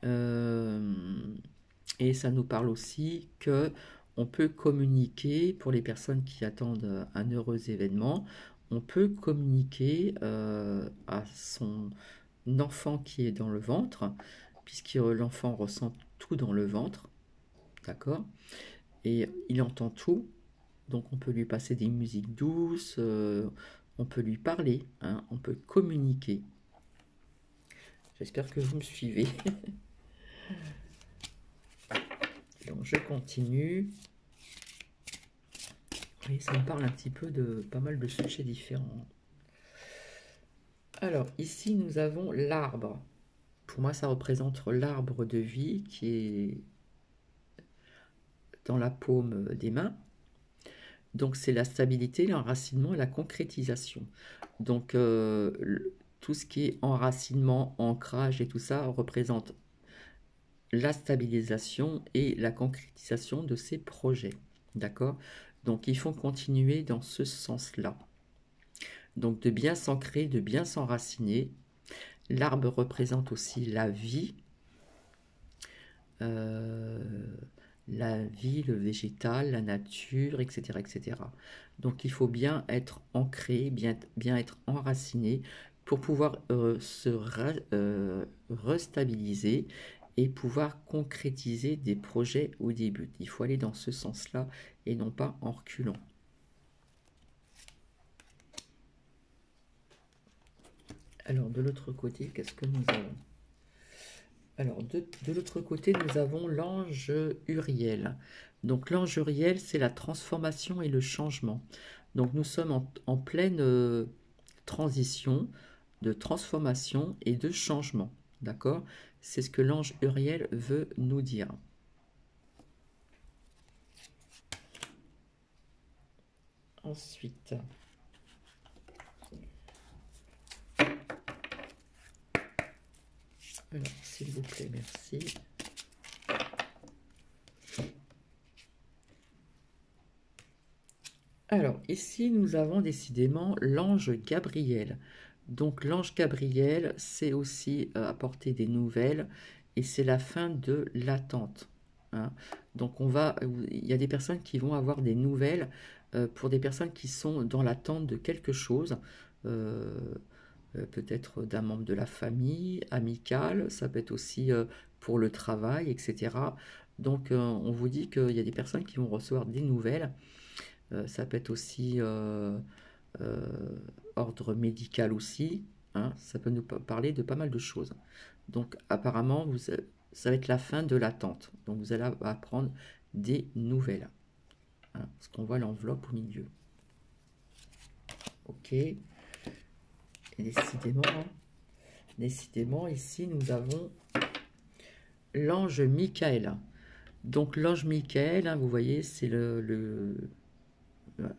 Euh, et ça nous parle aussi que on peut communiquer, pour les personnes qui attendent un heureux événement, on peut communiquer à son enfant qui est dans le ventre, puisque l'enfant ressent tout dans le ventre, d'accord? Et il entend tout, donc on peut lui passer des musiques douces, on peut lui parler, hein, on peut communiquer. J'espère que vous me suivez. Donc je continue. Et ça me parle un petit peu de pas mal de sujets différents. Alors ici nous avons l'arbre. Pour moi ça représente l'arbre de vie qui est dans la paume des mains. Donc c'est la stabilité, l'enracinement et la concrétisation. Donc tout ce qui est enracinement, ancrage et tout ça représente la stabilisation et la concrétisation de ces projets. D'accord? Donc il faut continuer dans ce sens-là. Donc de bien s'ancrer, de bien s'enraciner. L'arbre représente aussi euh, la vie, le végétal, la nature, etc., etc. Donc il faut bien être ancré, bien être enraciné pour pouvoir restabiliser et pouvoir concrétiser des projets ou des buts. Il faut aller dans ce sens-là et non pas en reculant. Alors de l'autre côté, qu'est-ce que nous avons? Alors, de l'autre côté, nous avons l'ange Uriel. Donc, l'ange Uriel, c'est la transformation et le changement. Donc, nous sommes en pleine transition de transformation et de changement. D'accord? C'est ce que l'ange Uriel veut nous dire. Ensuite, alors, s'il vous plaît, merci. Alors, ici, nous avons décidément l'ange Gabriel. Donc, l'ange Gabriel, c'est aussi apporter des nouvelles et c'est la fin de l'attente, hein. Donc, il y a des personnes qui vont avoir des nouvelles pour des personnes qui sont dans l'attente de quelque chose, euh, peut-être d'un membre de la famille, amical, ça peut être aussi pour le travail, etc. Donc, on vous dit qu'il y a des personnes qui vont recevoir des nouvelles. Ça peut être aussi euh, ordre médical aussi, hein, ça peut nous parler de pas mal de choses. Donc apparemment, ça va être la fin de l'attente. Donc vous allez apprendre des nouvelles, hein, parce qu'on voit l'enveloppe au milieu. Ok. Et décidément, hein, décidément, ici nous avons l'ange Michael. Donc l'ange Michael, hein, vous voyez, c'est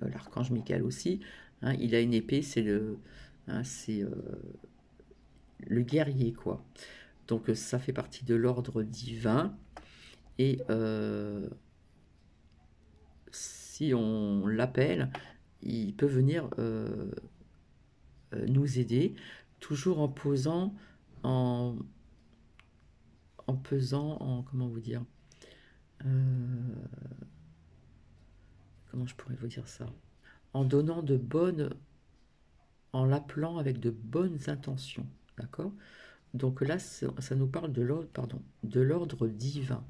l'archange Michael aussi, hein, il a une épée, c'est le guerrier, quoi. Donc ça fait partie de l'ordre divin, et si on l'appelle, il peut venir nous aider, toujours en posant, en, en pesant, en comment vous dire, euh, comment je pourrais vous dire ça, en donnant de bonnes, en l'appelant avec de bonnes intentions, d'accord? Donc là, ça nous parle de l'ordre, pardon, de l'ordre divin,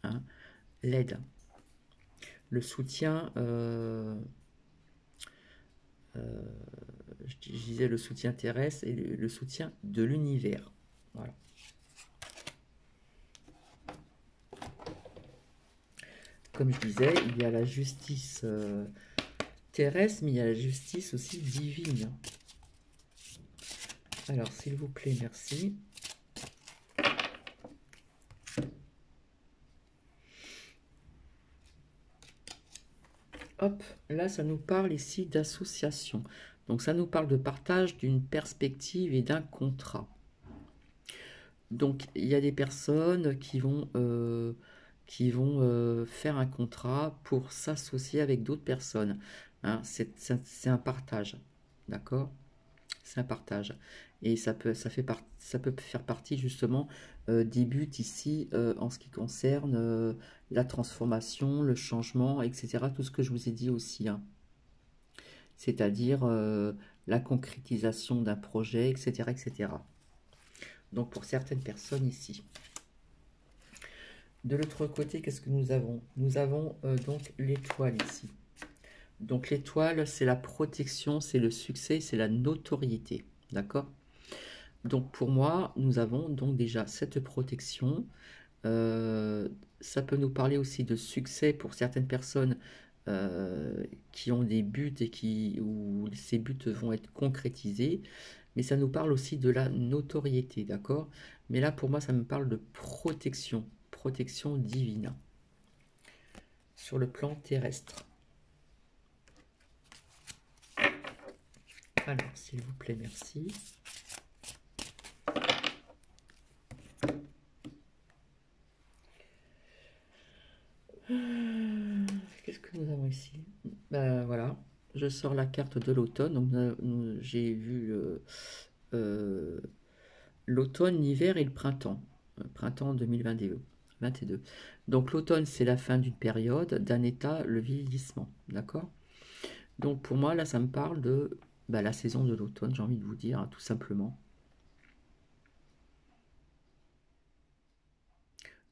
hein, l'aide, le soutien, je disais le soutien terrestre et le soutien de l'univers. Voilà. Comme je disais, il y a la justice terrestre, mais il y a la justice aussi divine. Alors, s'il vous plaît, merci. Hop, là, ça nous parle ici d'association. Donc, ça nous parle de partage d'une perspective et d'un contrat. Donc, il y a des personnes qui vont faire un contrat pour s'associer avec d'autres personnes. Hein, c'est un partage, d'accord? C'est un partage. Et ça peut faire partie justement des buts ici en ce qui concerne la transformation, le changement, etc. Tout ce que je vous ai dit aussi, hein. C'est-à-dire la concrétisation d'un projet, etc., etc. Donc pour certaines personnes ici. De l'autre côté, qu'est-ce que nous avons? Nous avons donc l'étoile ici. Donc l'étoile, c'est la protection, c'est le succès, c'est la notoriété. D'accord? Donc pour moi, nous avons donc déjà cette protection. Ça peut nous parler aussi de succès pour certaines personnes qui ont des buts et où ces buts vont être concrétisés. Mais ça nous parle aussi de la notoriété, d'accord? Mais là, pour moi, ça me parle de protection, protection divine sur le plan terrestre. Alors, s'il vous plaît, merci. Qu'est-ce que nous avons ici? Ben voilà, je sors la carte de l'automne. Donc j'ai vu l'automne, l'hiver et le printemps. Printemps 2022. Donc l'automne, c'est la fin d'une période, d'un état, le vieillissement. D'accord? Donc pour moi, là, ça me parle de la saison de l'automne, j'ai envie de vous dire, hein, tout simplement.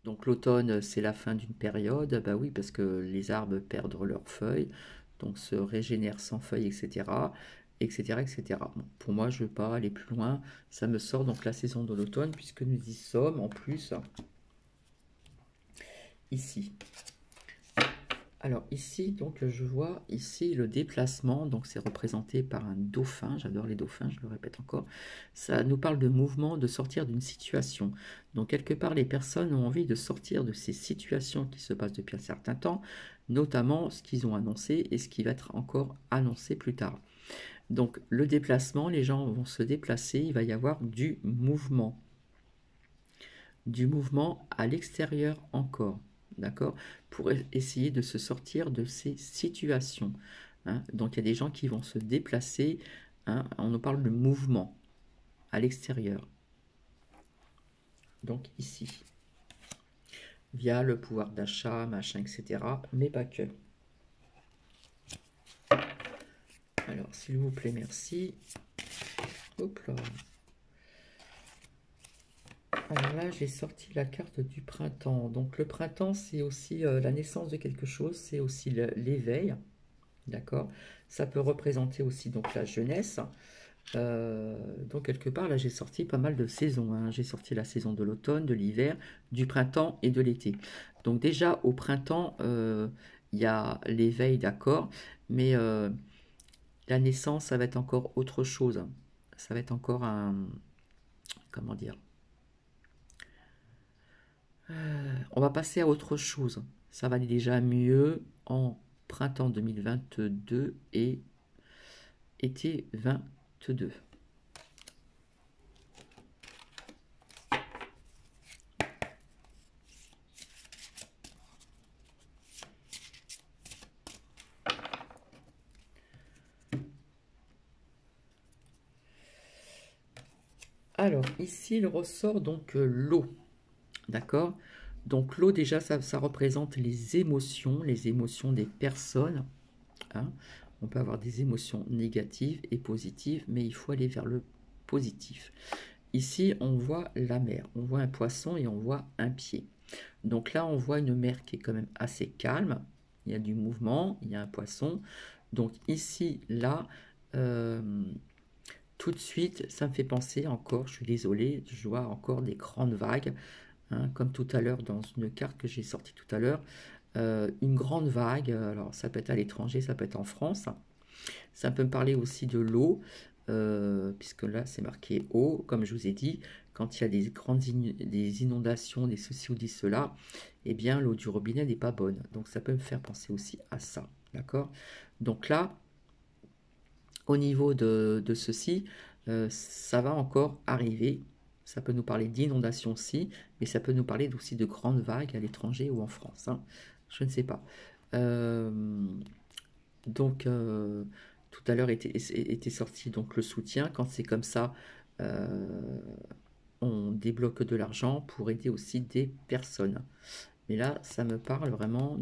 Donc l'automne, c'est la fin d'une période, bah oui, parce que les arbres perdent leurs feuilles, donc se régénèrent sans feuilles, etc. etc., etc. Bon, pour moi, je ne veux pas aller plus loin. Ça me sort donc la saison de l'automne, puisque nous y sommes en plus ici. Alors ici, donc je vois ici le déplacement, donc c'est représenté par un dauphin, j'adore les dauphins, je le répète encore, ça nous parle de mouvement, de sortir d'une situation. Donc quelque part, les personnes ont envie de sortir de ces situations qui se passent depuis un certain temps, notamment ce qu'ils ont annoncé et ce qui va être encore annoncé plus tard. Donc le déplacement, les gens vont se déplacer, il va y avoir du mouvement à l'extérieur encore. D'accord? Pour essayer de se sortir de ces situations. Hein. Donc il y a des gens qui vont se déplacer. Hein. On nous parle de mouvement à l'extérieur. Donc ici. Via le pouvoir d'achat, machin, etc. Mais pas que. Alors, s'il vous plaît, merci. Hop là. Alors là, j'ai sorti la carte du printemps. Donc le printemps, c'est aussi la naissance de quelque chose, c'est aussi l'éveil. D'accord? Ça peut représenter aussi donc la jeunesse. Donc quelque part, là, j'ai sorti pas mal de saisons. Hein. J'ai sorti la saison de l'automne, de l'hiver, du printemps et de l'été. Donc déjà, au printemps, il y a l'éveil, d'accord, mais la naissance, ça va être encore autre chose. Ça va être encore un... Comment dire? On va passer à autre chose. Ça va aller déjà mieux en printemps 2022 et été 22. Alors, ici, il ressort donc l'eau. D'accord? Donc, l'eau, déjà, ça représente les émotions des personnes. Hein. On peut avoir des émotions négatives et positives, mais il faut aller vers le positif. ici, on voit la mer. On voit un poisson et on voit un pied. Donc là, on voit une mer qui est quand même assez calme. Il y a du mouvement, il y a un poisson. Donc ici, là, tout de suite, ça me fait penser encore, je suis désolée, je vois encore des grandes vagues, hein, comme tout à l'heure dans une carte que j'ai sortie tout à l'heure. Une grande vague, alors ça peut être à l'étranger, ça peut être en France. Ça peut me parler aussi de l'eau, puisque là c'est marqué eau, comme je vous ai dit, quand il y a des inondations, des ceci ou des cela, eh bien l'eau du robinet n'est pas bonne. Donc ça peut me faire penser aussi à ça, d'accord? Donc là, au niveau de ceci, ça va encore arriver. Ça peut nous parler d'inondation aussi, mais ça peut nous parler aussi de grandes vagues à l'étranger ou en France, hein. Je ne sais pas. Donc, tout à l'heure était sorti donc le soutien. Quand c'est comme ça, on débloque de l'argent pour aider aussi des personnes. Mais là, ça me parle vraiment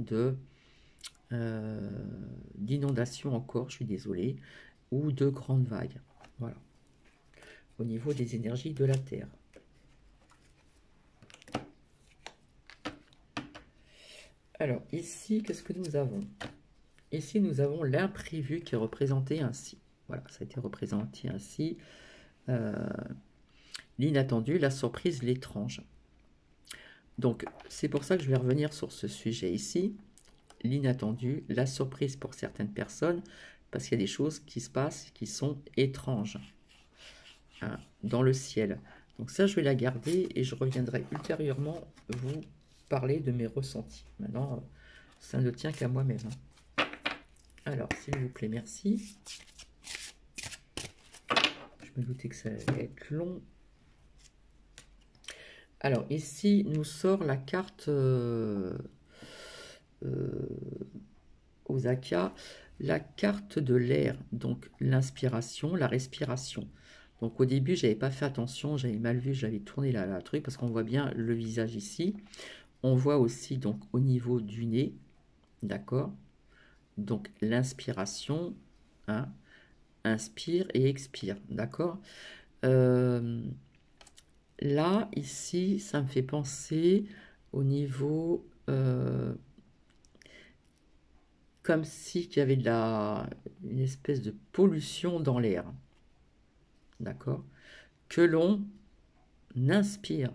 d'inondation encore, je suis désolée, ou de grandes vagues. Voilà. Au niveau des énergies de la Terre. Alors, ici, qu'est-ce que nous avons? Ici, nous avons l'imprévu qui est représenté ainsi. Voilà, ça a été représenté ainsi. L'inattendu, la surprise, l'étrange. Donc, c'est pour ça que je vais revenir sur ce sujet ici. L'inattendu, la surprise pour certaines personnes, parce qu'il y a des choses qui se passent qui sont étranges, hein, dans le ciel. Donc ça, je vais la garder et je reviendrai ultérieurement vous parler de mes ressentis. Maintenant, ça ne tient qu'à moi-même, hein. Alors, s'il vous plaît, merci. Je me doutais que ça allait être long. Alors, ici, nous sort la carte Osaka, la carte de l'air, donc l'inspiration, la respiration. Donc, au début, j'avais pas fait attention, j'avais mal vu, j'avais tourné la truc, parce qu'on voit bien le visage ici. On voit aussi, donc, au niveau du nez, d'accord? Donc, l'inspiration, hein, inspire et expire, d'accord? Là, ici, ça me fait penser au niveau comme si il y avait une espèce de pollution dans l'air, d'accord? Que l'on inspire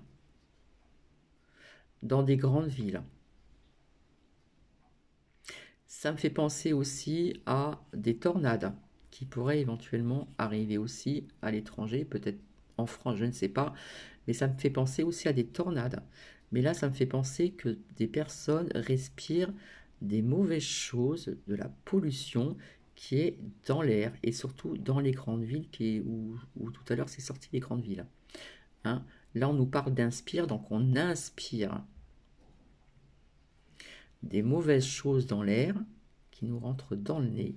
dans des grandes villes. Ça me fait penser aussi à des tornades qui pourraient éventuellement arriver aussi à l'étranger, peut-être en France, je ne sais pas, mais ça me fait penser aussi à des tornades. Mais là, ça me fait penser que des personnes respirent des mauvaises choses, de la pollution qui est dans l'air et surtout dans les grandes villes où tout à l'heure c'est sorti les grandes villes, hein. Là, on nous parle d'inspire, donc on inspire des mauvaises choses dans l'air qui nous rentrent dans le nez.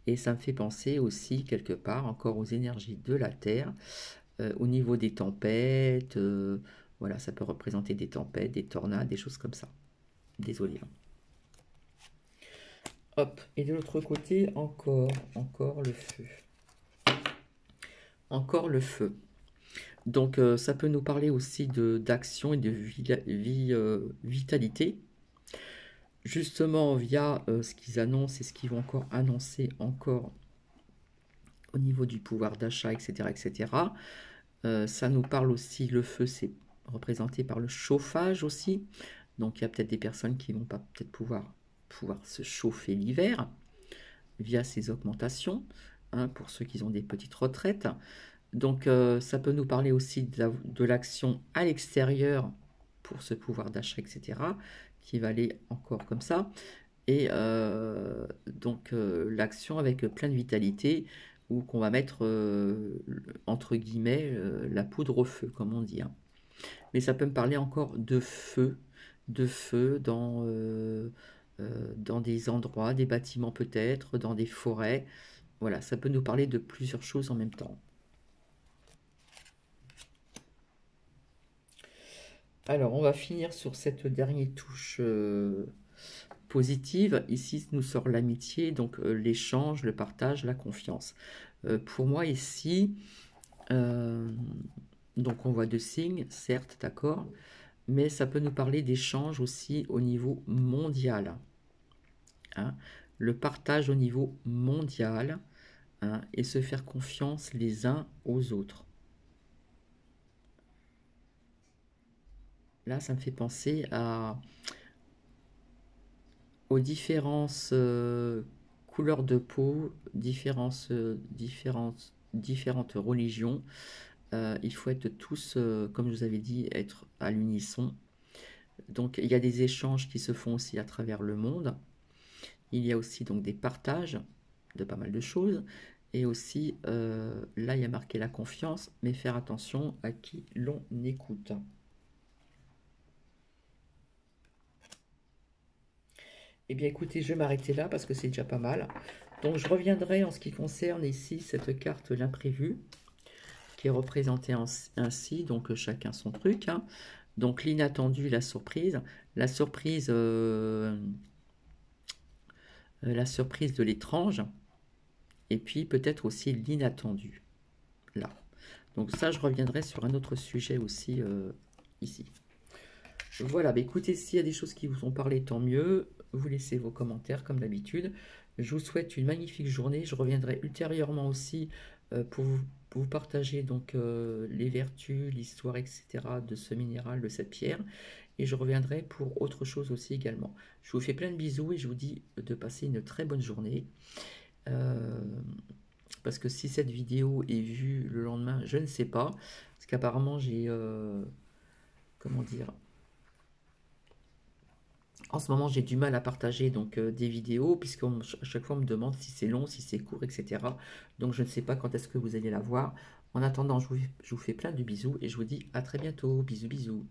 Et ça me fait penser aussi quelque part encore aux énergies de la Terre, au niveau des tempêtes, voilà, ça peut représenter des tempêtes, des tornades, des choses comme ça. Désolé, hein. Hop, et de l'autre côté, encore le feu. Encore le feu. Donc ça peut nous parler aussi d'action et de vitalité. Justement, via ce qu'ils annoncent et ce qu'ils vont encore annoncer encore au niveau du pouvoir d'achat, etc., etc. Ça nous parle aussi, le feu, c'est représenté par le chauffage aussi. Donc il y a peut-être des personnes qui vont pas peut-être pouvoir se chauffer l'hiver via ces augmentations, hein, pour ceux qui ont des petites retraites. Donc ça peut nous parler aussi de l'action à l'extérieur pour ce pouvoir d'achat, etc., qui va aller encore comme ça. Et donc l'action avec plein de vitalité, ou qu'on va mettre entre guillemets la poudre au feu, comme on dit, hein. Mais ça peut me parler encore de feu dans des endroits, des bâtiments peut-être, dans des forêts. Voilà, ça peut nous parler de plusieurs choses en même temps. Alors, on va finir sur cette dernière touche positive. Ici, nous sort l'amitié, donc l'échange, le partage, la confiance. Pour moi, ici, Donc on voit deux signes, certes, d'accord, mais ça peut nous parler d'échanges aussi au niveau mondial. Hein, le partage au niveau mondial, hein, et se faire confiance les uns aux autres. Là, ça me fait penser aux différences couleurs de peau, différentes religions. Il faut être tous, comme je vous avais dit, être à l'unisson. Donc il y a des échanges qui se font aussi à travers le monde. Il y a aussi donc des partages de pas mal de choses. Et aussi, là, il y a marqué la confiance, mais faire attention à qui l'on écoute. Eh bien, écoutez, je vais m'arrêter là parce que c'est déjà pas mal. Donc, je reviendrai en ce qui concerne ici cette carte l'imprévu, qui est représentée ainsi, donc chacun son truc. Hein. Donc, l'inattendu, la surprise. La surprise de l'étrange. Et puis, peut-être aussi l'inattendu. Là. Donc ça, je reviendrai sur un autre sujet aussi ici. Voilà, bah écoutez, s'il y a des choses qui vous ont parlé, tant mieux. Vous laissez vos commentaires comme d'habitude. Je vous souhaite une magnifique journée. Je reviendrai ultérieurement aussi pour vous partager donc les vertus, l'histoire, etc. de ce minéral, de cette pierre. Et je reviendrai pour autre chose aussi également. Je vous fais plein de bisous et je vous dis de passer une très bonne journée. Parce que si cette vidéo est vue le lendemain, je ne sais pas. Parce qu'apparemment, j'ai... comment dire? En ce moment, j'ai du mal à partager donc des vidéos, puisqu'à chaque fois, on me demande si c'est long, si c'est court, etc. Donc, je ne sais pas quand est-ce que vous allez la voir. En attendant, je vous fais plein de bisous et je vous dis à très bientôt. Bisous, bisous.